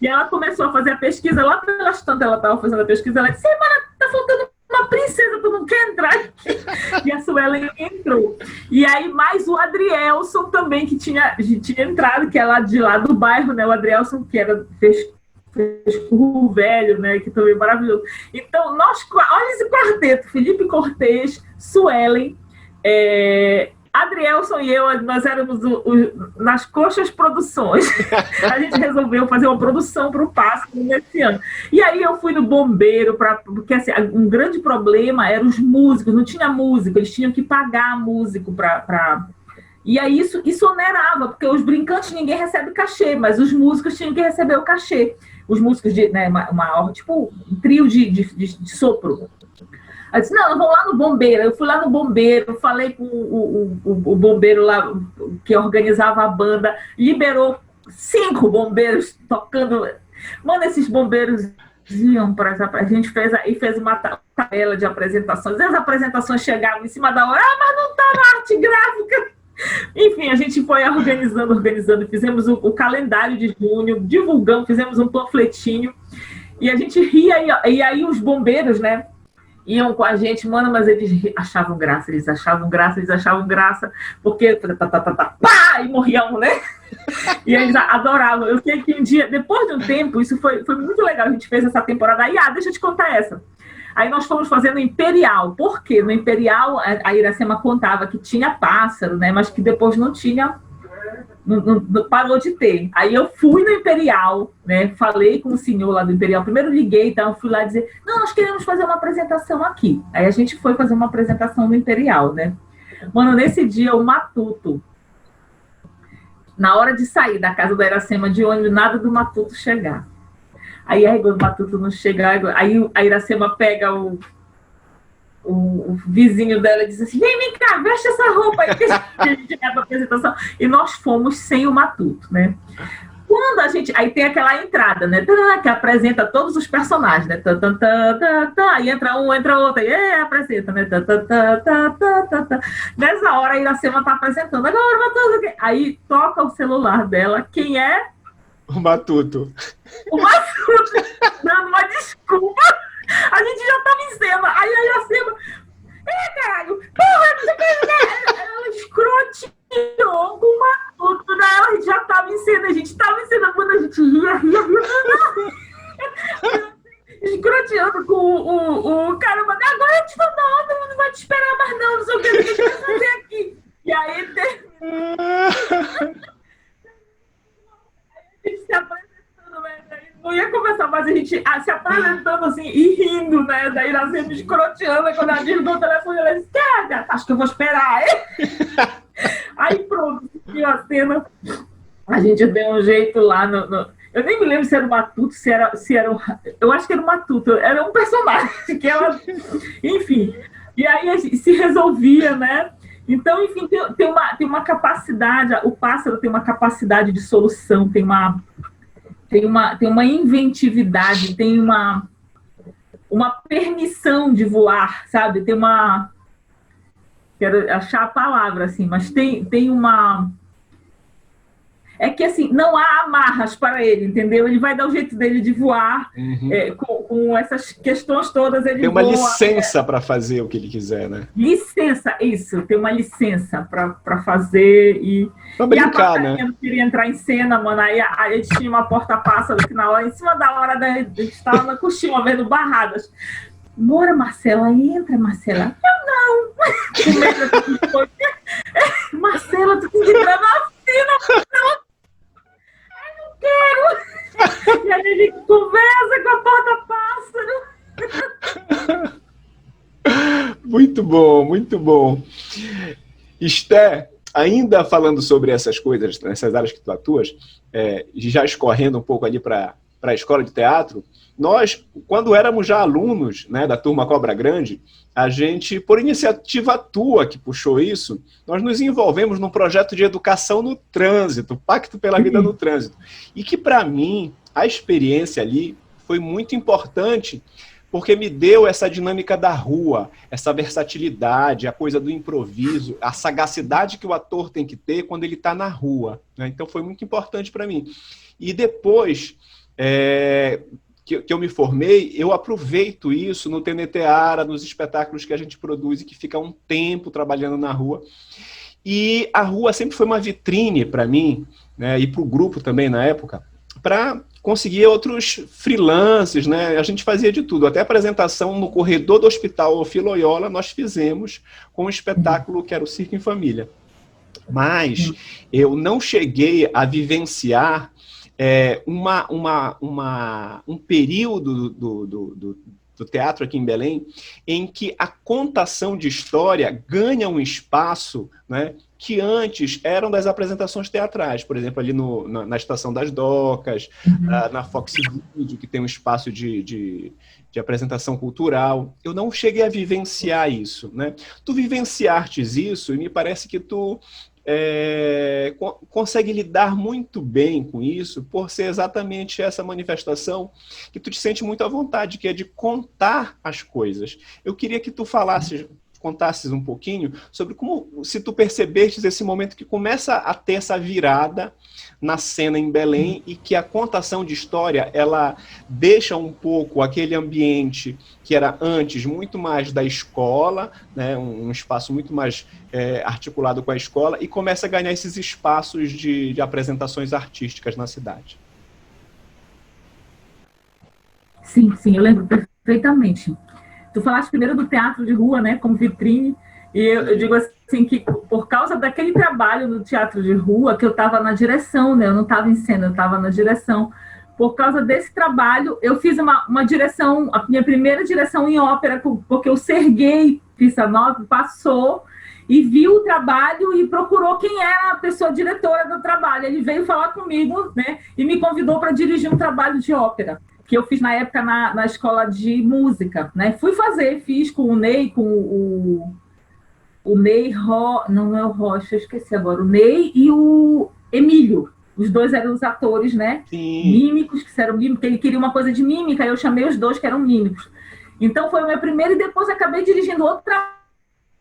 E ela começou a fazer a pesquisa, lá pelas tantas ela estava fazendo a pesquisa, ela disse, mano, tá faltando uma princesa, tu não quer entrar aqui? E a Suelen entrou. E aí, mais o Adrielson também, que tinha entrado, que é lá do bairro, né, o Adrielson, que fez Curro Velho, né, que também é maravilhoso. Então, olha esse quarteto, Felipe Cortez, Suelen, Adrielson e eu, nós éramos nas Coxas Produções. A gente resolveu fazer uma produção para o Pássaro nesse ano. E aí eu fui no bombeiro, porque assim, um grande problema eram os músicos, não tinha músico, eles tinham que pagar músico para... E aí isso onerava, porque os brincantes ninguém recebe cachê, mas os músicos tinham que receber o cachê. Os músicos né, tipo um trio de sopro. Eu disse, não, eu vou lá no bombeiro. Eu fui lá no bombeiro, falei com o bombeiro lá que organizava a banda, liberou 5 bombeiros tocando. Mano, esses bombeiros iam para a gente fez uma tabela de apresentações. As apresentações chegavam em cima da hora, mas não tá na arte gráfica. Enfim, a gente foi organizando, fizemos o calendário de junho, divulgamos, fizemos um panfletinho, e a gente ria, e aí os bombeiros, né, iam com a gente, mano, mas eles achavam graça, porque pá, e morriam, né? E eles adoravam. Eu sei que um dia, depois de um tempo, isso foi muito legal, a gente fez essa temporada, aí, deixa eu te contar essa. Aí nós fomos fazendo Imperial. Por quê? No Imperial, a Iracema contava que tinha pássaro, né? Mas que depois não tinha, não parou de ter. Aí eu fui no Imperial, né? Falei com o senhor lá do Imperial. Primeiro liguei, então fui lá dizer, não, nós queremos fazer uma apresentação aqui. Aí a gente foi fazer uma apresentação no Imperial, né? Mano, nesse dia, o Matuto, na hora de sair da casa da Iracema de ônibus, nada do Matuto chegar. Aí o Matuto não chega, aí a Iracema pega o vizinho dela e diz assim, vem cá, veste essa roupa aí que a gente vai para a apresentação. E nós fomos sem o Matuto, né? Quando a gente... Aí tem aquela entrada, né? Que apresenta todos os personagens, né? Aí entra um, entra outro, e apresenta, né? Nessa hora a Iracema tá apresentando. Agora, Matuto... Aí toca o celular dela. Quem é? O Matuto. O Matuto dando uma desculpa. A gente já tava em cena. Aí a Iracema... caralho! Porra, não sei o que... Ela escroteou com o Matuto, né? Ela já tava em cena. A gente tava em cena quando a gente ria. Escroteando com o cara. Mas agora a gente falou, não vai te esperar mais não sei o que a gente vai fazer aqui. E aí terminou. A gente se apresentando, né? só fazia a gente se apresentando assim e rindo, né? Da Iracema escroteando. Quando ela desligou o telefone, ela disse: acho que eu vou esperar. Aí pronto, viu a cena. A gente deu um jeito lá eu nem me lembro se era o Matuto, se era eu acho que era o Matuto, era um personagem que ela, enfim, e aí a gente se resolvia, né? Então, enfim, tem uma capacidade, o pássaro tem uma capacidade de solução, tem uma inventividade, tem uma permissão de voar, sabe? Quero achar a palavra, assim, mas tem uma... É que, assim, não há amarras para ele, entendeu? Ele vai dar o jeito dele de voar, com essas questões todas. Ele tem uma voa, licença para fazer o que ele quiser, né? Licença, isso. Tem uma licença para fazer e... Pra brincar, e a né? não queria entrar em cena, mano. Aí a gente tinha uma porta-pássaro que na hora, em cima da hora, a gente estava na coxinha, vendo barradas. Bora, Marcela, entra, Marcela. Eu não. Com medo de... Marcela, tu tem que entrar na cena, não. Quero! E aí a gente conversa com a porta-pássaro. Muito bom, muito bom. Esté, ainda falando sobre essas coisas, nessas áreas que tu atuas, já escorrendo um pouco ali para a escola de teatro, nós, quando éramos já alunos, né, da turma Cobra Grande, a gente, por iniciativa tua que puxou isso, nós nos envolvemos num projeto de educação no trânsito, Pacto pela Vida no Trânsito. E que, para mim, a experiência ali foi muito importante, porque me deu essa dinâmica da rua, essa versatilidade, a coisa do improviso, a sagacidade que o ator tem que ter quando ele está na rua, né? Então foi muito importante para mim. E depois... que eu me formei, eu aproveito isso no Teneteara, nos espetáculos que a gente produz e que fica um tempo trabalhando na rua. E a rua sempre foi uma vitrine para mim, né, e para o grupo também na época, para conseguir outros freelances, né? A gente fazia de tudo, até apresentação no corredor do Hospital Filoiola nós fizemos com um espetáculo que era o Circo em Família. Mas eu não cheguei a vivenciar um período do teatro aqui em Belém em que a contação de história ganha um espaço, né, que antes eram das apresentações teatrais, por exemplo, ali na Estação das Docas, na Fox Video, que tem um espaço de apresentação cultural. Eu não cheguei a vivenciar isso, né? Tu vivenciastes isso e me parece que tu consegue lidar muito bem com isso, por ser exatamente essa manifestação que tu te sente muito à vontade, que é de contar as coisas. Eu queria que tu contasses um pouquinho sobre como, se tu percebestes esse momento que começa a ter essa virada na cena em Belém e que a contação de história, ela deixa um pouco aquele ambiente que era antes muito mais da escola, né, um espaço muito mais articulado com a escola, e começa a ganhar esses espaços de apresentações artísticas na cidade. Sim, eu lembro perfeitamente. Tu falaste primeiro do teatro de rua, né, como vitrine, e eu digo assim que por causa daquele trabalho no teatro de rua, que eu estava na direção, né, eu não estava em cena, eu estava na direção. Por causa desse trabalho, eu fiz uma direção, a minha primeira direção em ópera, porque o Serguei Pissanov passou e viu o trabalho e procurou quem era a pessoa diretora do trabalho. Ele veio falar comigo, né, e me convidou para dirigir um trabalho de ópera, que eu fiz na época na escola de música, né? Fiz com o Ney, com o Ney, não é o Rocha, eu esqueci agora, o Ney e o Emílio. Os dois eram os atores, né? Sim. Mímicos, que eram mímicos, ele queria uma coisa de mímica, eu chamei os dois que eram mímicos. Então foi o meu primeiro, e depois acabei dirigindo outra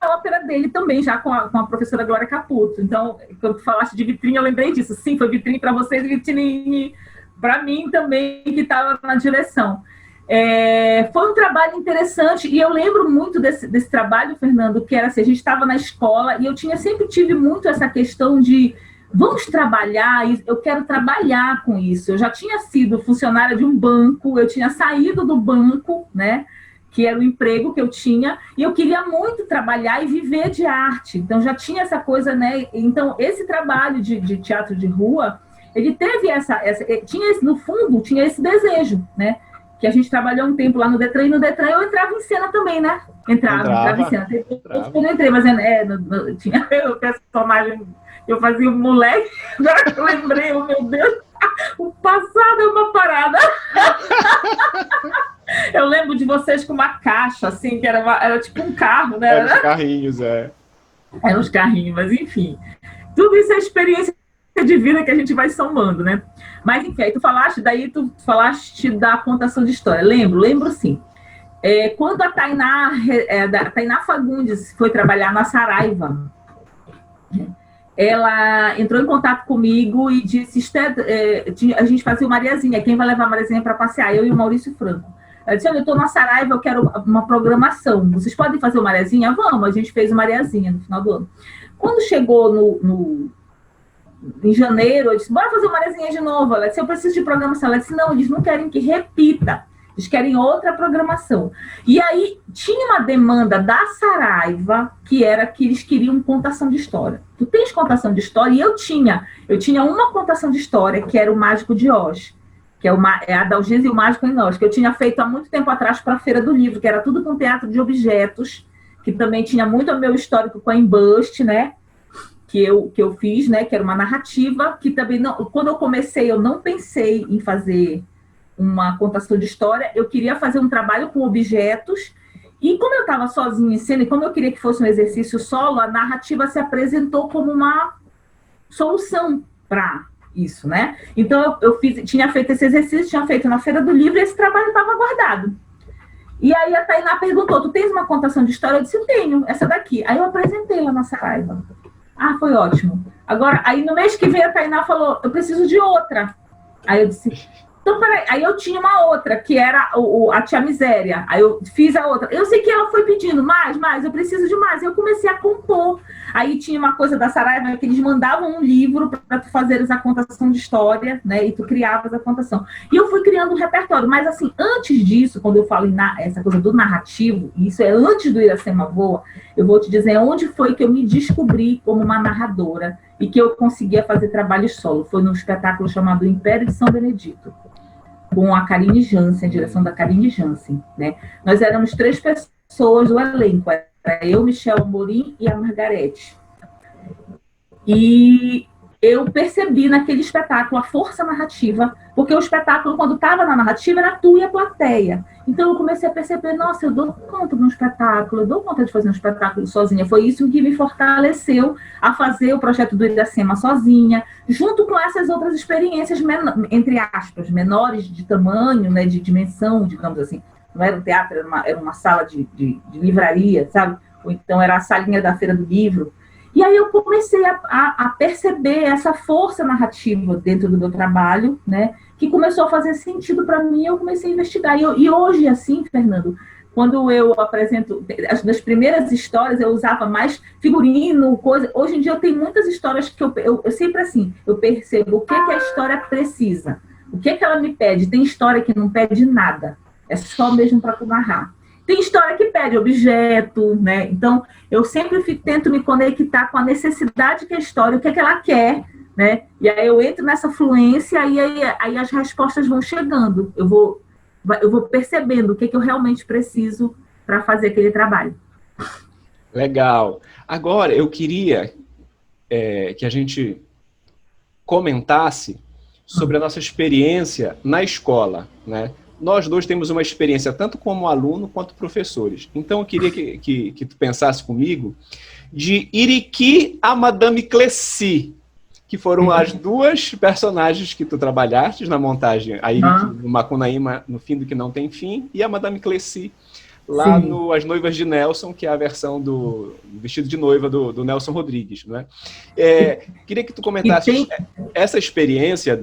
ópera dele também, já com a professora Glória Caputo. Então, quando tu falaste de vitrine, eu lembrei disso. Sim, foi vitrine para vocês e vitrine para mim também, que estava na direção. Foi um trabalho interessante, e eu lembro muito desse trabalho, Fernando, que era assim, a gente estava na escola, e eu sempre tive muito essa questão de vamos trabalhar, eu quero trabalhar com isso. Eu já tinha sido funcionária de um banco, eu tinha saído do banco, né, que era o emprego que eu tinha, e eu queria muito trabalhar e viver de arte. Então, já tinha essa coisa, né? Então, esse trabalho de teatro de rua, ele teve tinha esse, no fundo, tinha esse desejo, né? Que a gente trabalhou um tempo lá no Detran, e no Detran eu entrava em cena também, né? Entrava em cena. Eu não entrei, mas tinha o personagem, eu fazia um moleque, agora que eu lembrei, oh, meu Deus, o passado é uma parada. Eu lembro de vocês com uma caixa, assim, que era tipo um carro, né? Eram os carrinhos, Eram os carrinhos, mas enfim. Tudo isso é experiência de vida que a gente vai somando, né? Mas, enfim, aí tu falaste da contação de história. Lembro sim. Quando a Tainá Fagundes foi trabalhar na Saraiva, ela entrou em contato comigo e disse, a gente fazia o Mariazinha, quem vai levar a Mariazinha para passear? Eu e o Maurício Franco. Ela disse, olha, eu estou na Saraiva, eu quero uma programação. Vocês podem fazer o Mariazinha? Vamos, a gente fez o Mariazinha no final do ano. Quando chegou em janeiro, eu disse, bora fazer o Mariazinha de novo. Ela disse, eu preciso de programação. Ela disse, não, eles não querem que repita. Eles querem outra programação. E aí, tinha uma demanda da Saraiva, que era que eles queriam contação de história. Tu tens contação de história? E eu tinha. Eu tinha uma contação de história, que era o Mágico de Oz, que é a Adalgisa e o Mágico em Oz, que eu tinha feito há muito tempo atrás para a Feira do Livro, que era tudo com teatro de objetos, que também tinha muito o meu histórico com a Embust, né? Que eu fiz, né? Que era uma narrativa, que também não... Quando eu comecei, eu não pensei em fazer uma contação de história, eu queria fazer um trabalho com objetos, e como eu estava sozinha em cena, e como eu queria que fosse um exercício solo, a narrativa se apresentou como uma solução para isso, né? Então, tinha feito esse exercício, tinha feito na Feira do Livro, e esse trabalho estava guardado. E aí a Tainá perguntou, tu tens uma contação de história? Eu disse, eu tenho, essa daqui. Aí eu apresentei lá na Saraiva. Ah, foi ótimo. Agora, aí no mês que vem a Tainá falou, eu preciso de outra. Aí eu disse, então peraí. Aí eu tinha uma outra, que era a Tia Miséria. Aí eu fiz a outra. Eu sei que ela foi pedindo mais, eu preciso de mais. Eu comecei a compor. Aí tinha uma coisa da Saraiva, que eles mandavam um livro para tu fazeres a contação de história, né? E tu criavas a contação. E eu fui criando um repertório. Mas assim, antes disso, quando eu falo essa coisa do narrativo, e isso é antes do Iracema Voa, eu vou te dizer onde foi que eu me descobri como uma narradora e que eu conseguia fazer trabalho solo. Foi num espetáculo chamado Império de São Benedito, com a Karine Jansen, a direção da Karine Jansen, né? Nós éramos 3 pessoas do elenco, era eu, Michel Amorim e a Margarete. E eu percebi naquele espetáculo a força narrativa, porque o espetáculo, quando estava na narrativa, era tu e a plateia. Então eu comecei a perceber, nossa, eu dou conta de um espetáculo, eu dou conta de fazer um espetáculo sozinha. Foi isso que me fortaleceu a fazer o projeto do Iracema sozinha, junto com essas outras experiências, entre aspas, menores de tamanho, né, de dimensão, digamos assim. Não era um teatro, era uma sala de livraria, sabe? Ou então era a salinha da Feira do Livro. E aí eu comecei a perceber essa força narrativa dentro do meu trabalho, né, que começou a fazer sentido para mim, eu comecei a investigar. E hoje, assim, Fernando, quando eu apresento, nas primeiras histórias eu usava mais figurino, coisa. Hoje em dia eu tenho muitas histórias que eu sempre assim, eu percebo o que a história precisa, o que ela me pede. Tem história que não pede nada, é só mesmo para tu narrar. Tem história que pede objeto, né? Então, eu sempre tento me conectar com a necessidade que a história, o que ela quer, né? E aí eu entro nessa fluência e aí as respostas vão chegando. Eu vou percebendo o que eu realmente preciso para fazer aquele trabalho. Legal. Agora, eu queria que a gente comentasse sobre a nossa experiência na escola, né? Nós dois temos uma experiência tanto como aluno quanto professores. Então, eu queria que tu pensasse comigo de Iriqui a Madame Cleci, que foram as 2 personagens que tu trabalhaste na montagem. A Iriqui no Macunaíma, no Fim do Que Não Tem Fim, e a Madame Cleci lá no As Noivas de Nelson, que é a versão do vestido de noiva do Nelson Rodrigues, né? Queria que tu comentasse essa experiência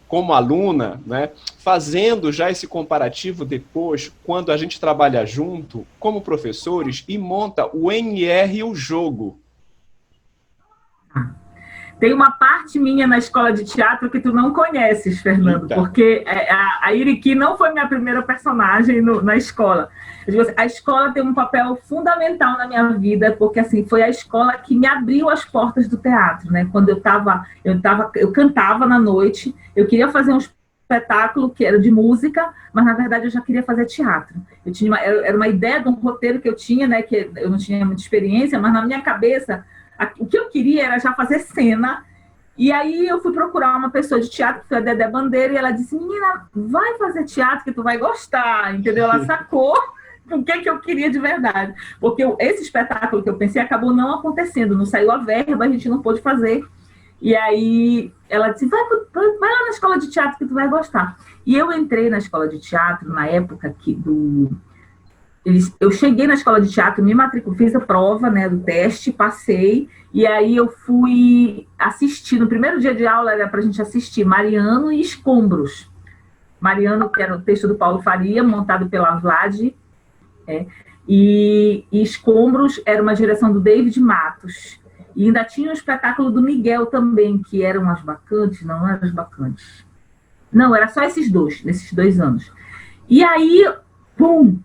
como aluna, né? Fazendo já esse comparativo depois, quando a gente trabalha junto, como professores, e monta o NR e o jogo. Tem uma parte minha na escola de teatro que tu não conheces, Fernando, Eita. porque a Iriki não foi minha primeira personagem na escola. Eu digo assim, a escola tem um papel fundamental na minha vida, porque assim, foi a escola que me abriu as portas do teatro, né? Quando eu cantava na noite, eu queria fazer um espetáculo que era de música, mas na verdade eu já queria fazer teatro. Era uma ideia de um roteiro que eu tinha, né? Que eu não tinha muita experiência, mas na minha cabeça o que eu queria era já fazer cena. E aí eu fui procurar uma pessoa de teatro, que foi a Dedé Bandeira, e ela disse, menina, vai fazer teatro que tu vai gostar, entendeu? Ela sacou o que eu queria de verdade. Porque esse espetáculo que eu pensei acabou não acontecendo, não saiu a verba, a gente não pôde fazer. E aí ela disse, vai lá na escola de teatro que tu vai gostar. E eu entrei na escola de teatro na época eu cheguei na escola de teatro, me matriculei, fiz a prova, né, do teste, passei, e aí eu fui assistir, no primeiro dia de aula era para a gente assistir Mariano e Escombros. Mariano, que era o texto do Paulo Faria, montado pela Vlad, e Escombros era uma direção do David Matos. E ainda tinha o espetáculo do Miguel também, que eram as bacantes, não eram as bacantes. Não, era só nesses 2 anos. E aí, pum!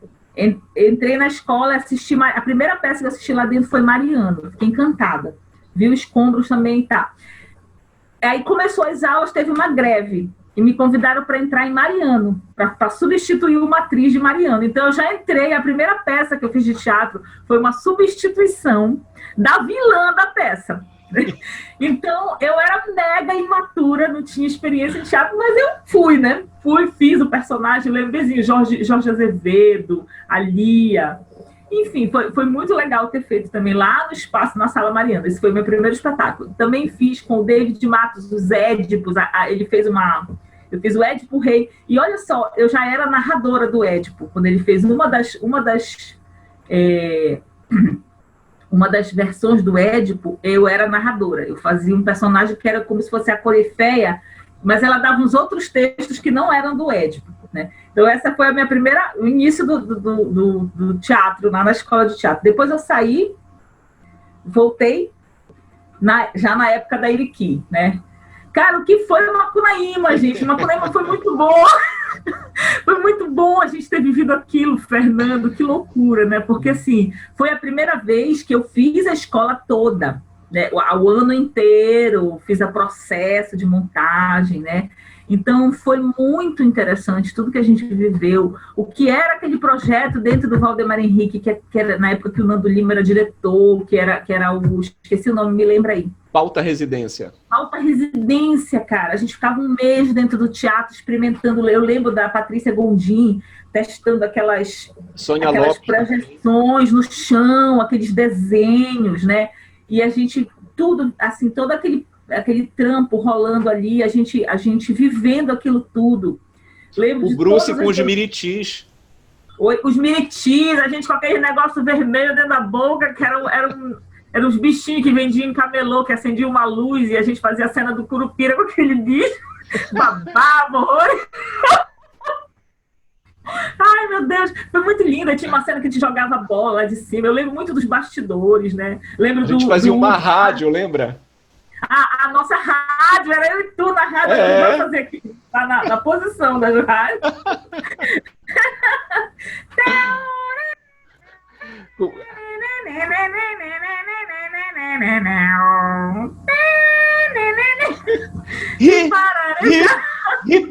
Entrei na escola, assisti a primeira peça que eu assisti lá dentro foi Mariano, fiquei encantada. Vi os Escombros também, tá. Aí começou as aulas, teve uma greve e me convidaram para entrar em Mariano, para substituir uma atriz de Mariano. Então eu já entrei, a primeira peça que eu fiz de teatro foi uma substituição da vilã da peça. Então, eu era mega imatura, não tinha experiência em teatro, mas eu fui, né? Fiz o personagem, lembrei, Jorge Azevedo, a Lia. Enfim, foi muito legal ter feito também lá no espaço, na Sala Mariana. Esse foi o meu primeiro espetáculo. Também fiz com o David Matos, os Édipos. Ele fez eu fiz o Édipo Rei. E olha só, eu já era narradora do Édipo, quando ele fez uma das versões do Édipo, eu era narradora. Eu fazia um personagem que era como se fosse a Corifeia, mas ela dava uns outros textos que não eram do Édipo, né? Então, essa foi o início do teatro, na escola de teatro. Depois eu saí, voltei, já na época da Iriki, né? Cara, o que foi Macunaíma, gente? Macunaíma foi muito boa. Foi muito bom a gente ter vivido aquilo, Fernando, que loucura, né? Porque, assim, foi a primeira vez que eu fiz a escola toda, né? O ano inteiro, fiz o processo de montagem, né? Então, foi muito interessante tudo que a gente viveu. O que era aquele projeto dentro do Valdemar Henrique, que era na época que o Nando Lima era diretor, que era o... Esqueci o nome, me lembra aí. Pauta Residência. Pauta Residência, cara. A gente ficava um mês dentro do teatro experimentando. Eu lembro da Patrícia Gondim testando aquelas projeções no chão, aqueles desenhos, né? E a gente, tudo, assim, todo aquele trampo rolando ali, a gente vivendo aquilo tudo. Lembro o Bruce com os miritis. Os miritis, a gente com aquele negócio vermelho dentro da boca, que eram uns bichinhos que vendiam em camelô, que acendiam uma luz, e a gente fazia a cena do Curupira com aquele bicho, babava, horror. Ai, meu Deus, foi muito lindo. Tinha uma cena que a gente jogava bola lá de cima. Eu lembro muito dos bastidores, né? A gente fazia uma rádio, lembra? A nossa rádio, era eu e tu na rádio. Vamos fazer aqui, tá na posição da rádio. Ri,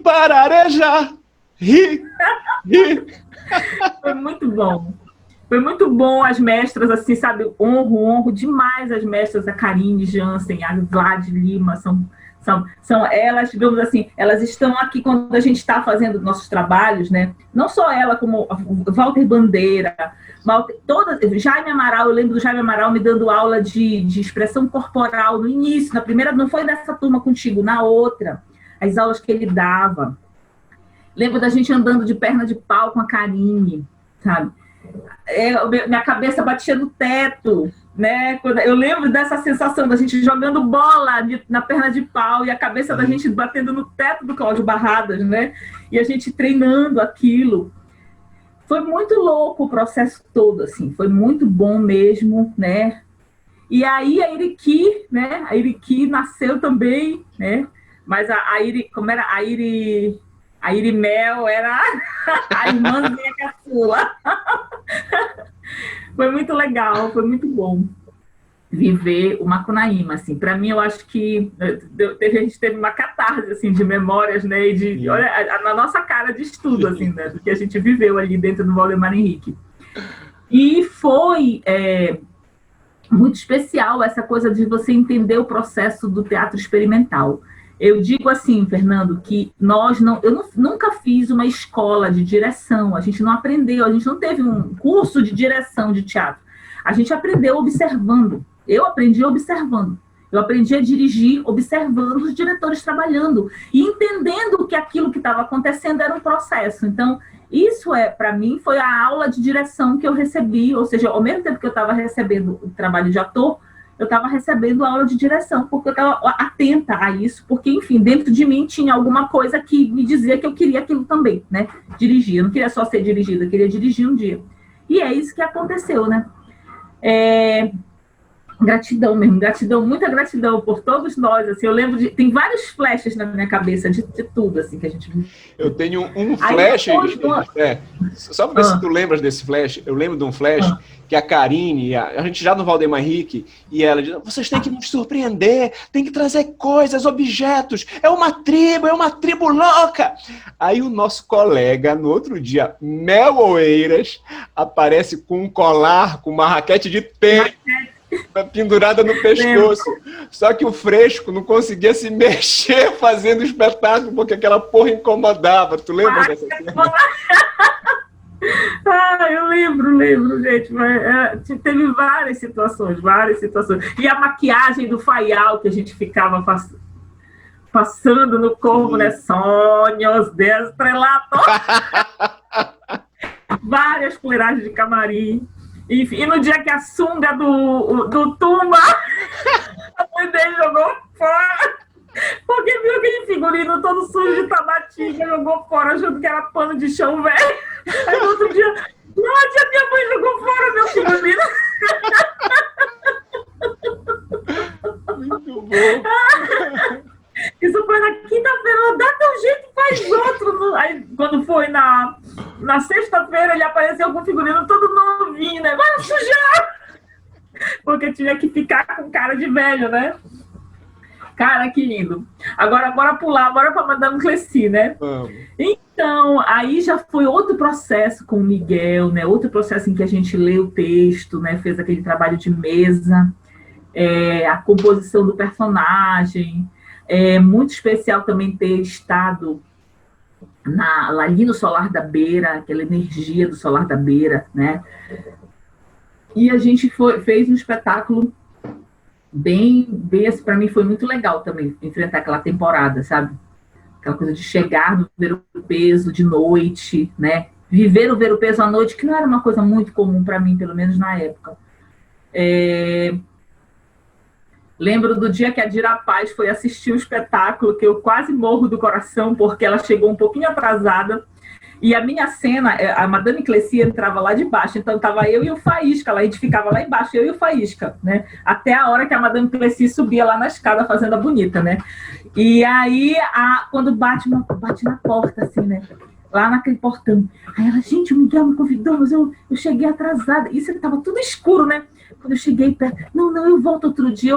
parareja. Ri. Foi muito bom. Foi muito bom as mestras, assim, sabe? Honro demais as mestras, a Karine Jansen, a Vlad Lima, são elas, digamos assim, elas estão aqui quando a gente está fazendo nossos trabalhos, né? Não só ela, como Walter Bandeira, Jaime Amaral, eu lembro do Jaime Amaral me dando aula de expressão corporal no início, na primeira, não foi dessa turma contigo, na outra, as aulas que ele dava. Lembro da gente andando de perna de pau com a Karine, sabe? Minha cabeça batia no teto, né? Eu lembro dessa sensação da gente jogando bola na perna de pau e a cabeça da gente batendo no teto do Cláudio Barradas, né? E a gente treinando aquilo. Foi muito louco o processo todo, assim. Foi muito bom mesmo, né? E aí a Iriqui, né? A Iriqui nasceu também, né? Mas a Iri, como era? A Irimel era a irmãzinha caçula. Foi muito legal, foi muito bom viver o Macunaíma, assim. Para mim, eu acho que a gente teve uma catarse, assim, de memórias, né? E de, olha, na nossa cara de estudo, assim, né? Do que a gente viveu ali dentro do Valdemar Henrique. E foi muito especial essa coisa de você entender o processo do teatro experimental. Eu digo assim, Fernando, que eu nunca fiz uma escola de direção, a gente não aprendeu, a gente não teve um curso de direção de teatro. A gente aprendeu observando. Eu aprendi observando. Eu aprendi a dirigir observando os diretores trabalhando e entendendo que aquilo que estava acontecendo era um processo. Então, isso para mim, foi a aula de direção que eu recebi, ou seja, ao mesmo tempo que eu estava recebendo o trabalho de ator, eu estava recebendo aula de direção, porque eu estava atenta a isso, porque, enfim, dentro de mim tinha alguma coisa que me dizia que eu queria aquilo também, né? Dirigir, eu não queria só ser dirigida, eu queria dirigir um dia. E é isso que aconteceu, né? Gratidão mesmo, gratidão, muita gratidão por todos nós, assim, eu lembro tem vários flashes na minha cabeça de tudo, assim, que a gente... Eu tenho um flash, só para ver se tu lembras desse flash, eu lembro de um flash que a Karine, a gente já no Valdemar Henrique, e ela diz, vocês têm que nos surpreender, tem que trazer coisas, objetos, é uma tribo louca! Aí o nosso colega, no outro dia, Mel Oeiras, aparece com um colar, com uma raquete de tênis, pendurada no pescoço. Só que o Fresco não conseguia se mexer fazendo o espetáculo, porque aquela porra incomodava. Tu lembra dessa cena? Eu lembro, gente. Mas, teve várias situações. E a maquiagem do Faial que a gente ficava passando no corpo, né? Sonhos de estrelato. Várias fuleiragens de camarim. E no dia que a sunga do Tumba, a mãe dele jogou fora, porque viu aquele figurino todo sujo de tabatinga, jogou fora, achando que era pano de chão velho. Aí no outro dia, a minha mãe jogou fora meu figurino. Muito bom. Isso foi na quinta-feira, dá teu jeito e faz outro. Aí, quando foi na sexta-feira, ele apareceu com o figurino todo novinho, né? Vai sujar! Porque tinha que ficar com cara de velho, né? Cara, que lindo. Agora, bora pular, bora pra Madame Cleci, né? Então, aí já foi outro processo com o Miguel, né? Outro processo em que a gente lê o texto, né? Fez aquele trabalho de mesa, a composição do personagem. É muito especial também ter estado ali no Solar da Beira, aquela energia do Solar da Beira, né? E a gente fez um espetáculo bem para mim foi muito legal também, enfrentar aquela temporada, sabe? Aquela coisa de chegar no Ver o Peso de noite, né? Viver o Ver o Peso à noite, que não era uma coisa muito comum para mim, pelo menos na época. Lembro do dia que a Dira Paz foi assistir o espetáculo, que eu quase morro do coração, porque ela chegou um pouquinho atrasada, e a minha cena, a Madame Cleci entrava lá de baixo, então estava eu e o Faísca, a gente ficava lá embaixo, eu e o Faísca, né? Até a hora que a Madame Cleci subia lá na escada fazendo a bonita, né? E aí, quando bate na porta, assim, né? Lá naquele portão. Aí ela, gente, o Miguel me convidou, mas eu cheguei atrasada. Isso estava tudo escuro, né? Quando eu cheguei perto, não, eu volto outro dia,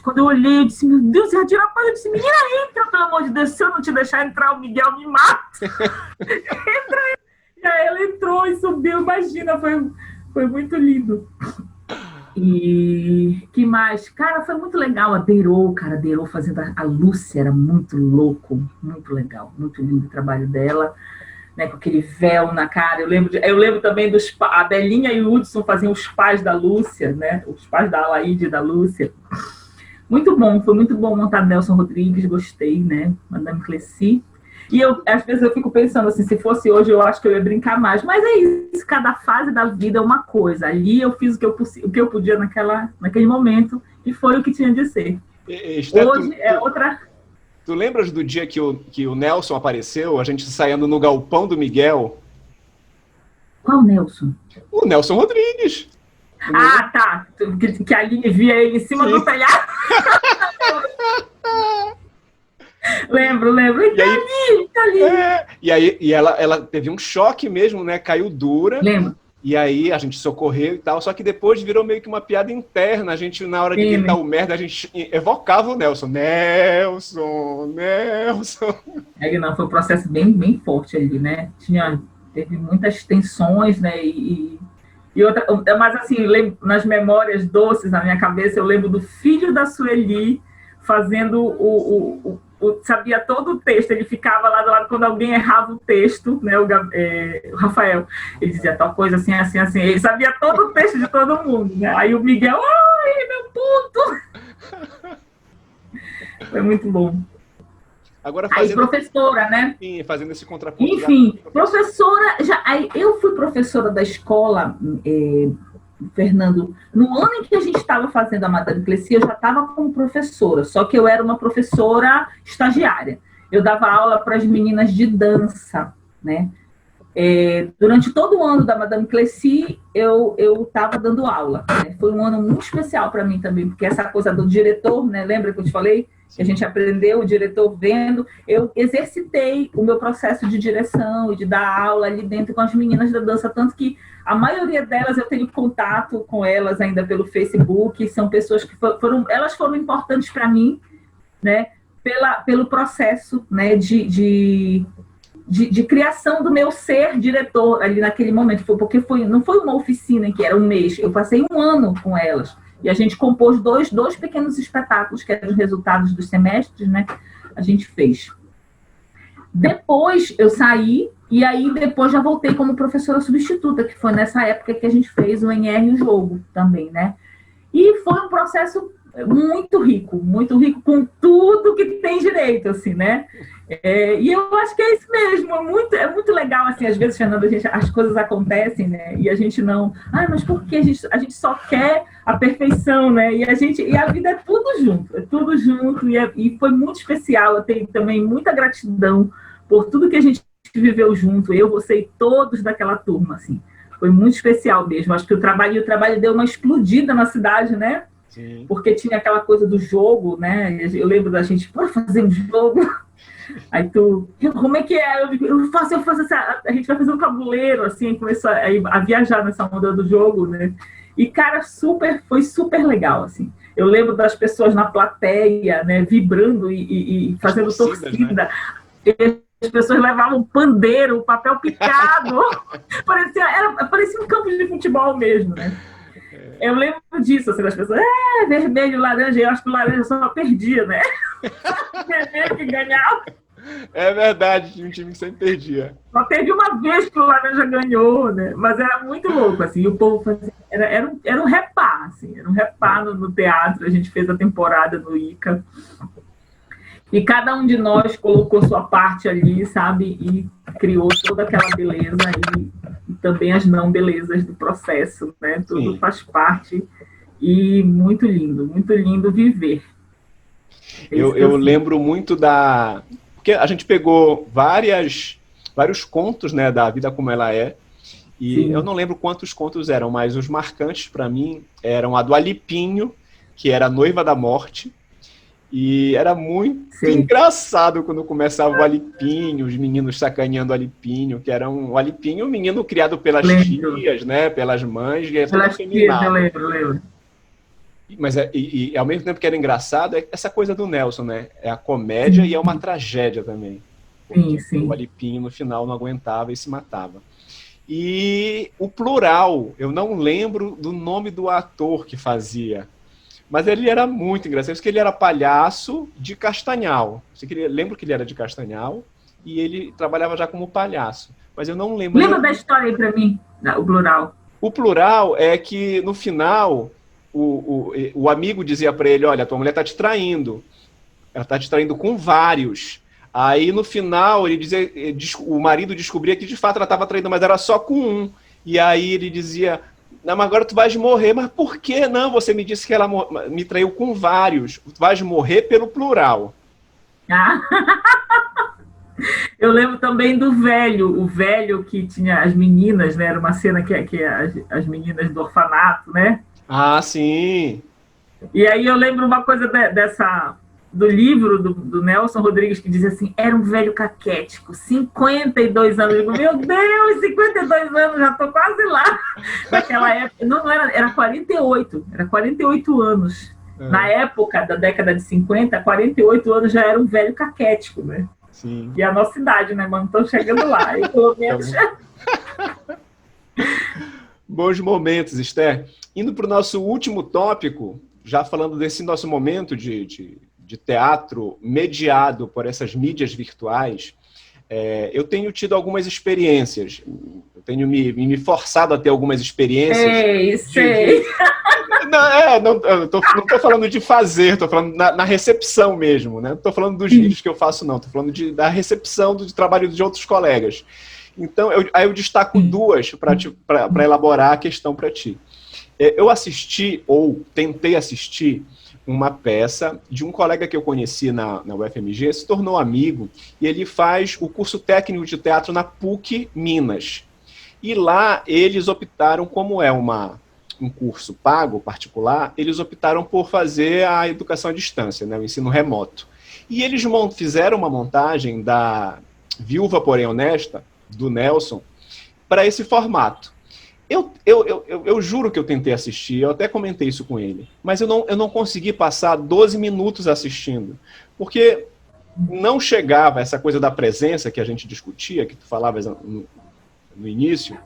Quando eu olhei, eu disse, meu Deus, a Dira Paz, eu disse, menina, entra, pelo amor de Deus, se eu não te deixar entrar, o Miguel me mata. Entra aí. E aí ela entrou e subiu, imagina, foi muito lindo. E que mais? Cara, foi muito legal. A Deirô fazendo a Lúcia, era muito louco, muito legal, muito lindo o trabalho dela. Né, com aquele véu na cara. Eu lembro também a Belinha e o Hudson faziam os pais da Lúcia, né? Os pais da Alaide e da Lúcia. Muito bom, foi muito bom montar Nelson Rodrigues, gostei, né? Madame Cleci. E às vezes eu fico pensando assim, se fosse hoje eu acho que eu ia brincar mais. Mas é isso, cada fase da vida é uma coisa. Ali eu fiz o que eu podia naquele momento e foi o que tinha de ser. Hoje é outra... Tu lembras do dia que o Nelson apareceu, a gente saindo no galpão do Miguel? Qual Nelson? O Nelson Rodrigues. Ah, tá. Que a Aline via ele em cima do telhado. Lembro. E aí, Tá ali. e aí ela teve um choque mesmo, né? Caiu dura. Lembro. E aí a gente socorreu e tal, só que depois virou meio que uma piada interna. A gente, na hora de Sim, gritar o merda, a gente evocava o Nelson. Nelson. Não, foi um processo bem forte ali, né? Teve muitas tensões, né? E outra, mas assim, nas memórias doces na minha cabeça, eu lembro do filho da Sueli fazendo sabia todo o texto, ele ficava lá do lado quando alguém errava o texto, né, o Rafael, ele dizia tal coisa assim, assim, assim, ele sabia todo o texto de todo mundo, né? Aí o Miguel, ai, meu puto! Foi muito bom. Agora aí professora, né? Sim, fazendo esse contraponto. Enfim, professora, aí eu fui professora da escola, Fernando, no ano em que a gente estava fazendo a Madame Cleci, eu já estava como professora, só que eu era uma professora estagiária. Eu dava aula para as meninas de dança, né? Durante todo o ano da Madame Cleci, eu estava dando aula. Né? Foi um ano muito especial para mim também, porque essa coisa do diretor, né? Lembra que eu te falei? Que a gente aprendeu, o diretor vendo. Eu exercitei o meu processo de direção e de dar aula ali dentro com as meninas da dança, tanto que a maioria delas eu tenho contato com elas ainda pelo Facebook, são pessoas que elas foram importantes para mim, né? Pelo processo, né? De criação do meu ser diretor ali naquele momento, porque não foi uma oficina que era um mês, eu passei um ano com elas, e a gente compôs dois pequenos espetáculos, que eram os resultados dos semestres, né? A gente fez. Depois eu saí, e aí depois já voltei como professora substituta, que foi nessa época que a gente fez o NR o Jogo também, né? E foi um processo muito rico com tudo que tem direito, assim, né? E eu acho que é isso mesmo, é muito legal, assim, às vezes, Fernanda, as coisas acontecem, né? E a gente não... mas por que a gente só quer a perfeição, né? E a vida é tudo junto, e foi muito especial. Eu tenho também muita gratidão por tudo que a gente viveu junto, você e todos daquela turma, assim. Foi muito especial mesmo. Acho que o trabalho deu uma explodida na cidade, né? Sim. Porque tinha aquela coisa do jogo, né? Eu lembro da gente, bora fazer um jogo. Aí como é que é? Eu faço a gente vai fazer um tabuleiro, assim, começou a viajar nessa onda do jogo, né? E, cara, foi super legal, assim. Eu lembro das pessoas na plateia, né, vibrando e fazendo torcida. Né? As pessoas levavam pandeiro, papel picado. parecia um campo de futebol mesmo, né? Eu lembro disso, assim, das pessoas, vermelho, laranja, eu acho que o laranja só perdia, né? Vermelho que ganhava. É verdade, tinha um time que sempre perdia. Só teve uma vez que o laranja ganhou, né? Mas era muito louco, assim, e o povo fazia, era um repá, assim, era um repá no teatro, a gente fez a temporada no ICA. E cada um de nós colocou sua parte ali, sabe? E criou toda aquela beleza e também as não belezas do processo, né? Tudo Sim. faz parte e muito lindo viver. Eu lembro muito porque a gente pegou vários contos, né, da vida como ela é, e Sim. eu não lembro quantos contos eram, mas os marcantes para mim eram a do Alipinho, que era a noiva da morte, e era muito Sim. engraçado quando começava o Alipinho, os meninos sacaneando o Alipinho, que era o Alipinho, um menino criado pelas tias, né, pelas mães, e pelas tias, eu lembro. Mas ao mesmo tempo que era engraçado, é essa coisa do Nelson, né? É a comédia Sim. e é uma tragédia também. Sim. O Alipinho no final não aguentava e se matava. E o plural, eu não lembro do nome do ator que fazia. Mas ele era muito engraçado, porque ele era palhaço de Castanhal. Lembro que ele era de Castanhal e ele trabalhava já como palhaço. Mas eu não lembro... Lembra da história aí pra mim, o plural? O plural é que, no final, o amigo dizia para ele, olha, tua mulher tá te traindo. Ela tá te traindo com vários. Aí, no final, ele dizia, o marido descobria que, de fato, ela estava traindo, mas era só com um. E aí ele dizia... Não, mas agora tu vais morrer. Mas por que não? Você me disse que ela me traiu com vários. Tu vais morrer pelo plural. Eu lembro também do velho, o velho que tinha as meninas, né? Era uma cena que as meninas do orfanato, né? Ah, sim. E aí eu lembro uma coisa do livro do Nelson Rodrigues, que dizia assim, era um velho caquético, 52 anos. Eu digo, meu Deus, 52 anos, já estou quase lá. Naquela época, não era, era 48 anos. Na época da década de 50, 48 anos já era um velho caquético, né? Sim. E a nossa idade, né, mano? Estão chegando lá. E pelo menos... Bons momentos, Esther. Indo para o nosso último tópico, já falando desse nosso momento de teatro mediado por essas mídias virtuais, eu tenho tido algumas experiências. Eu tenho me forçado a ter algumas experiências. Sei. Não estou falando de fazer, estou falando na recepção mesmo, né? Não estou falando dos vídeos que eu faço, não. Estou falando da recepção do trabalho de outros colegas. Então, aí eu destaco duas para elaborar a questão para ti. Eu assisti, ou tentei assistir, uma peça de um colega que eu conheci na UFMG, se tornou amigo, e ele faz o curso técnico de teatro na PUC Minas. E lá eles optaram, como é um curso pago, particular, eles optaram por fazer a educação à distância, né, o ensino remoto. E eles fizeram uma montagem da Viúva, Porém Honesta, do Nelson, para esse formato. Eu juro que eu tentei assistir, eu até comentei isso com ele, mas eu não consegui passar 12 minutos assistindo, porque não chegava essa coisa da presença que a gente discutia, que tu falavas no início,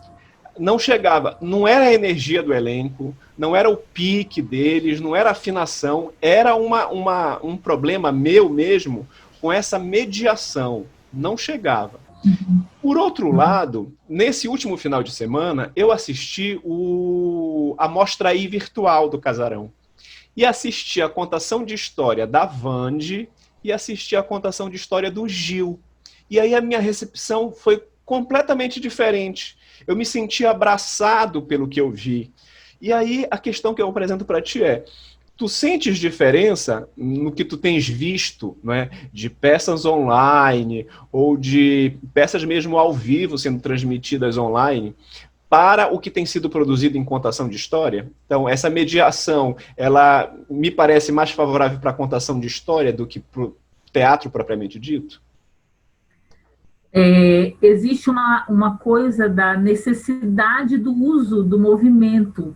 não chegava, não era a energia do elenco, não era o pique deles, não era a afinação, era um problema meu mesmo com essa mediação, não chegava. Por outro lado, nesse último final de semana, eu assisti a Mostra aí virtual do Casarão. E assisti a contação de história da Vande e assisti a contação de história do Gil. E aí a minha recepção foi completamente diferente. Eu me senti abraçado pelo que eu vi. E aí a questão que eu apresento para ti é: tu sentes diferença no que tu tens visto, né, de peças online ou de peças mesmo ao vivo sendo transmitidas online para o que tem sido produzido em contação de história? Então, essa mediação, ela me parece mais favorável para a contação de história do que para o teatro propriamente dito? Existe uma coisa da necessidade do uso do movimento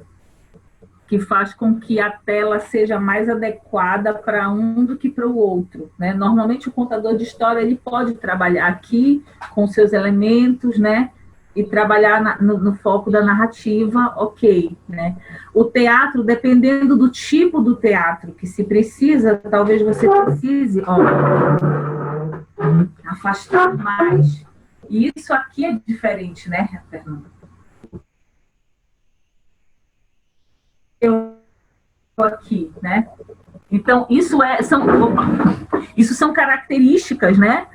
que faz com que a tela seja mais adequada para um do que para o outro, né? Normalmente o contador de história ele pode trabalhar aqui com seus elementos, né? E trabalhar no foco da narrativa, ok, né? O teatro, dependendo do tipo do teatro que se precisa, talvez você precise, afastar mais. E isso aqui é diferente, né, Fernanda? Aqui, né? Então, isso são características, né?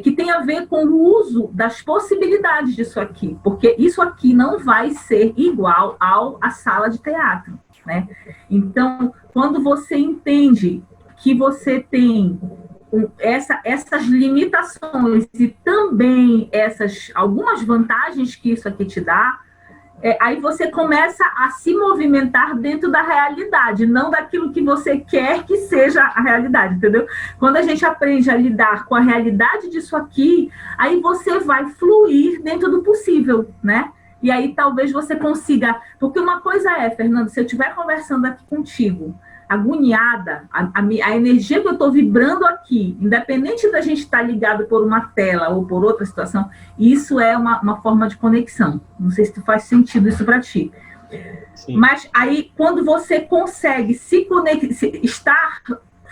Que tem a ver com o uso das possibilidades disso aqui, porque isso aqui não vai ser igual à sala de teatro, né? Então, quando você entende que você tem essas limitações e também algumas vantagens que isso aqui te dá, aí você começa a se movimentar dentro da realidade, não daquilo que você quer que seja a realidade, entendeu? Quando a gente aprende a lidar com a realidade disso aqui, aí você vai fluir dentro do possível, né? E aí talvez você consiga... Porque uma coisa Fernando, se eu estiver conversando aqui contigo, agoniada, a energia que eu estou vibrando aqui, independente da gente estar ligado por uma tela ou por outra situação, isso é uma forma de conexão. Não sei se faz sentido isso para ti. Sim. Mas aí, quando você consegue estar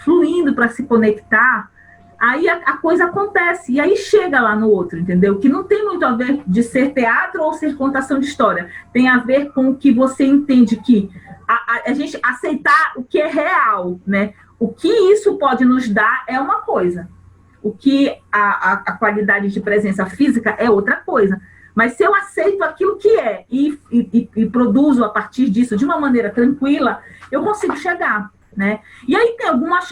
fluindo para se conectar, aí a coisa acontece, e aí chega lá no outro, entendeu? Que não tem muito a ver de ser teatro ou ser contação de história. Tem a ver com o que você entende que a gente aceitar o que é real, né? O que isso pode nos dar é uma coisa. O que a qualidade de presença física é outra coisa. Mas se eu aceito aquilo que é e produzo a partir disso de uma maneira tranquila, eu consigo chegar. né? E aí tem algumas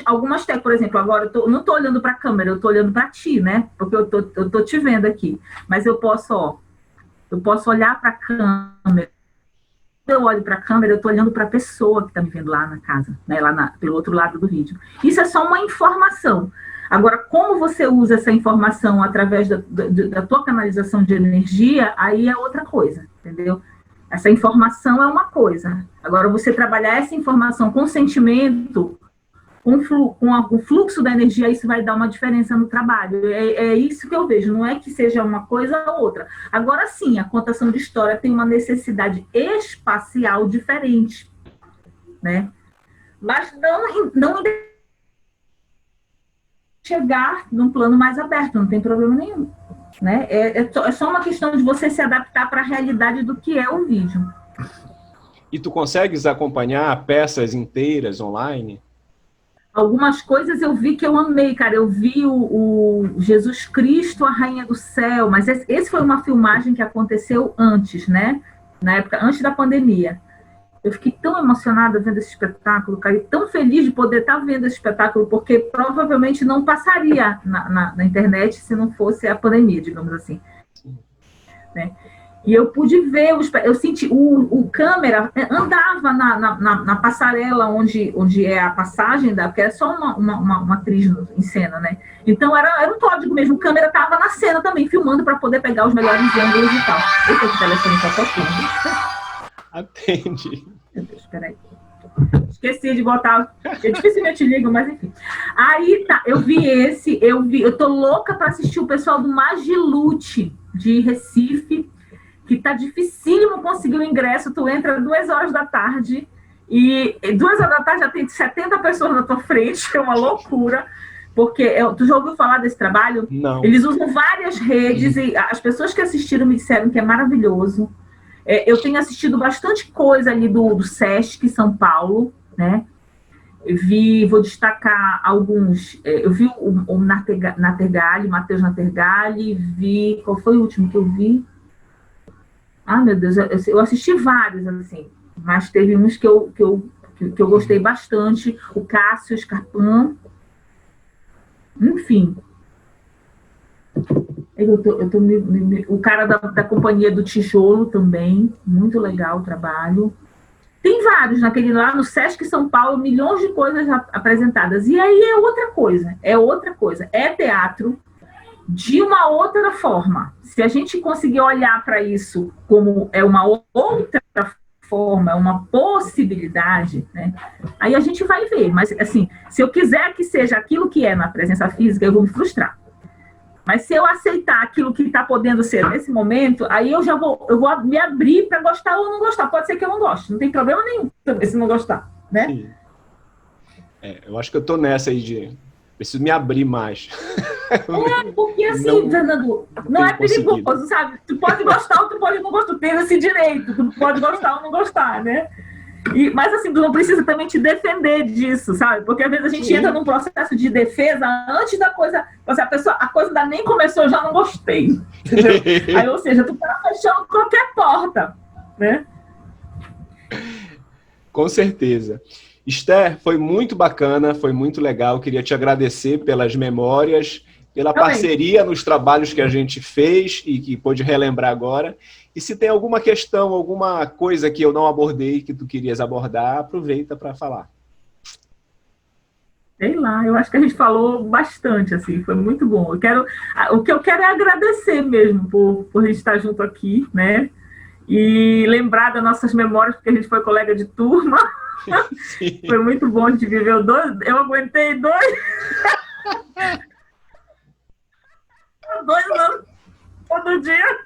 técnicas, por exemplo, agora não estou olhando para a câmera, eu estou olhando para ti, né? Porque eu tô te vendo aqui. Mas eu posso olhar para a câmera. Quando eu olho para a câmera, eu estou olhando para a pessoa que está me vendo lá na casa, né? Pelo outro lado do vídeo. Isso é só uma informação. Agora, como você usa essa informação através da tua canalização de energia, aí é outra coisa, entendeu? Essa informação é uma coisa. Agora, você trabalhar essa informação com sentimento, com o fluxo da energia, isso vai dar uma diferença no trabalho. É isso que eu vejo, não é que seja uma coisa ou outra. Agora sim, a contação de história tem uma necessidade espacial diferente, né? Mas não chegar num plano mais aberto, não tem problema nenhum. Né? É só uma questão de você se adaptar para a realidade do que é o vídeo. E tu consegues acompanhar peças inteiras online? Algumas coisas eu vi que eu amei, cara. Eu vi o Jesus Cristo, a Rainha do Céu, mas esse foi uma filmagem que aconteceu antes, né? Na época, antes da pandemia. Eu fiquei tão emocionada vendo esse espetáculo, cara, e tão feliz de poder estar vendo esse espetáculo, porque provavelmente não passaria na internet se não fosse a pandemia, digamos assim. Né? E eu pude ver, eu senti, o câmera andava na passarela onde é a passagem, porque era só uma atriz em cena, né? Então era um código mesmo, o câmera estava na cena também, filmando para poder pegar os melhores ângulos e tal. Esse é o telefone está tocando. Atende. Meu Deus, espera aí. Esqueci de botar. Eu dificilmente ligo, mas enfim. Aí tá, eu tô louca para assistir o pessoal do Magilute de Recife, que tá dificílimo conseguir o ingresso. Tu entra 2 horas da tarde e 2 horas da tarde já tem 70 pessoas na tua frente, é uma loucura. Porque tu já ouviu falar desse trabalho? Não. Eles usam várias redes e as pessoas que assistiram me disseram que é maravilhoso. Eu tenho assistido bastante coisa ali do Sesc São Paulo, né? Vou destacar alguns. Eu vi o Natergalli, Matheus Natergalli, qual foi o último que eu vi? Ah, meu Deus, eu assisti vários, assim, mas teve uns que eu gostei bastante, o Cássio Scarpin, enfim. O cara da Companhia do Tijolo também, muito legal o trabalho. Tem vários lá no Sesc São Paulo, milhões de coisas apresentadas. E aí é outra coisa. É teatro de uma outra forma. Se a gente conseguir olhar para isso como é uma outra forma, é uma possibilidade, né? Aí a gente vai ver. Mas, assim, se eu quiser que seja aquilo que é na presença física, eu vou me frustrar. Mas se eu aceitar aquilo que está podendo ser nesse momento, aí eu vou me abrir para gostar ou não gostar. Pode ser que eu não goste, não tem problema nenhum se não gostar, né? Sim. Eu acho que eu tô nessa aí de preciso me abrir mais. Porque assim, Fernando, não é perigoso, sabe? Tu pode gostar ou tu pode não gostar, tu tem esse direito, tu pode gostar ou não gostar, né? Mas assim, tu não precisa também te defender disso, sabe? Porque às vezes a gente entra num processo de defesa antes da coisa, a coisa ainda nem começou, eu já não gostei. Entendeu? Aí, ou seja, tu tá fechando qualquer porta, né? Com certeza. Esther, foi muito bacana, foi muito legal. Queria te agradecer pelas memórias, pela parceria nos trabalhos que a gente fez e que pôde relembrar agora. E se tem alguma questão, alguma coisa que eu não abordei, que tu querias abordar, aproveita para falar. Sei lá, eu acho que a gente falou bastante, assim, foi muito bom. O que eu quero é agradecer mesmo por a gente estar junto aqui, né? E lembrar das nossas memórias, porque a gente foi colega de turma. Sim. Foi muito bom, a gente viveu eu aguentei 2 anos todo dia.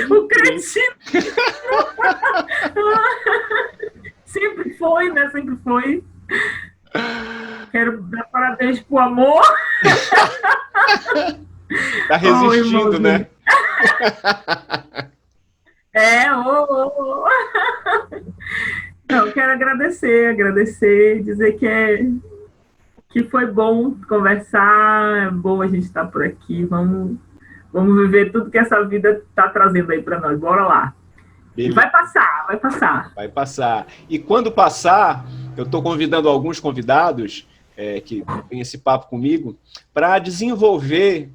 O cretino. Sempre foi, né? Sempre foi. Quero dar parabéns pro amor. Tá resistindo, né? Não, quero agradecer, dizer que foi bom conversar, é bom a gente estar por aqui, vamos viver tudo que essa vida está trazendo aí para nós, bora lá. E vai passar, vai passar. Vai passar. E quando passar, eu estou convidando alguns convidados que têm esse papo comigo para desenvolver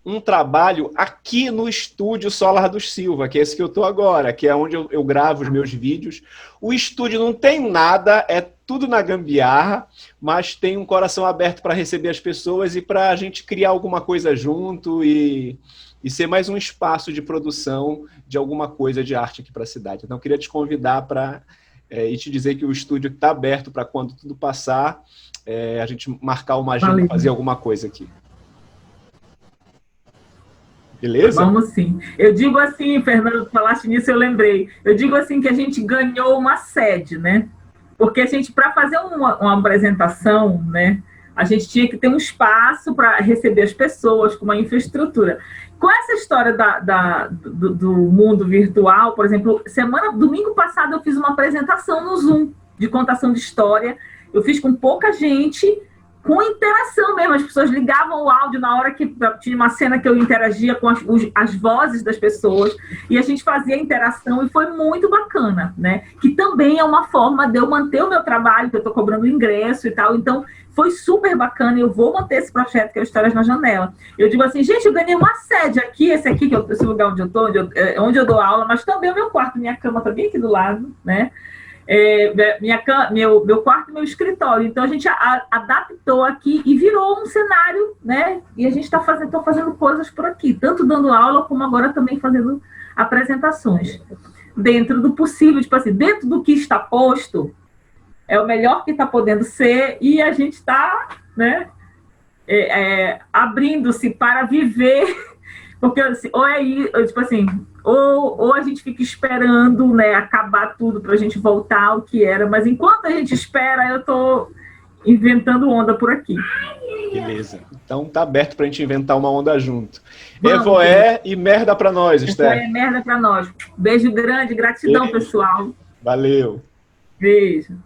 um trabalho aqui no estúdio Solar dos Silva, que é esse que eu estou agora, que é onde eu gravo os meus vídeos. O estúdio não tem nada, é tudo na gambiarra, mas tem um coração aberto para receber as pessoas e para a gente criar alguma coisa junto e ser mais um espaço de produção de alguma coisa de arte aqui para a cidade. Então, eu queria te convidar para e te dizer que o estúdio está aberto para quando tudo passar, a gente marcar uma agenda e fazer alguma coisa aqui. Beleza? Vamos sim. Eu digo assim, Fernando, falaste nisso, eu lembrei. Eu digo assim que a gente ganhou uma sede, né? Porque a gente, para fazer uma apresentação, né, a gente tinha que ter um espaço para receber as pessoas, com uma infraestrutura. Com essa história do mundo virtual, por exemplo, domingo passado eu fiz uma apresentação no Zoom de contação de história. Eu fiz com pouca gente, com interação mesmo. As pessoas ligavam o áudio na hora que tinha uma cena que eu interagia com as vozes das pessoas e a gente fazia interação e foi muito bacana, né? Que também é uma forma de eu manter o meu trabalho, que eu estou cobrando ingresso e tal. Então, foi super bacana e eu vou manter esse projeto que é o Histórias na Janela. Eu digo assim, gente, eu ganhei uma sede aqui, esse aqui, esse lugar onde eu estou, onde eu dou aula, mas também o meu quarto, minha cama está bem aqui do lado, né? Meu quarto e meu escritório. Então a gente adaptou aqui e virou um cenário, né? E a gente está fazendo coisas por aqui, tanto dando aula como agora também fazendo apresentações. Dentro do possível, tipo assim, dentro do que está posto, é o melhor que está podendo ser e a gente está, né, abrindo-se para viver, porque ou tipo assim, ou a gente fica esperando, né, acabar tudo para a gente voltar ao que era, mas enquanto a gente espera, eu estou inventando onda por aqui. Beleza. Então tá aberto para a gente inventar uma onda junto. Evoé e merda para nós, Esther. Evoé, merda para nós. Beijo grande, gratidão, pessoal. Valeu. Beijo.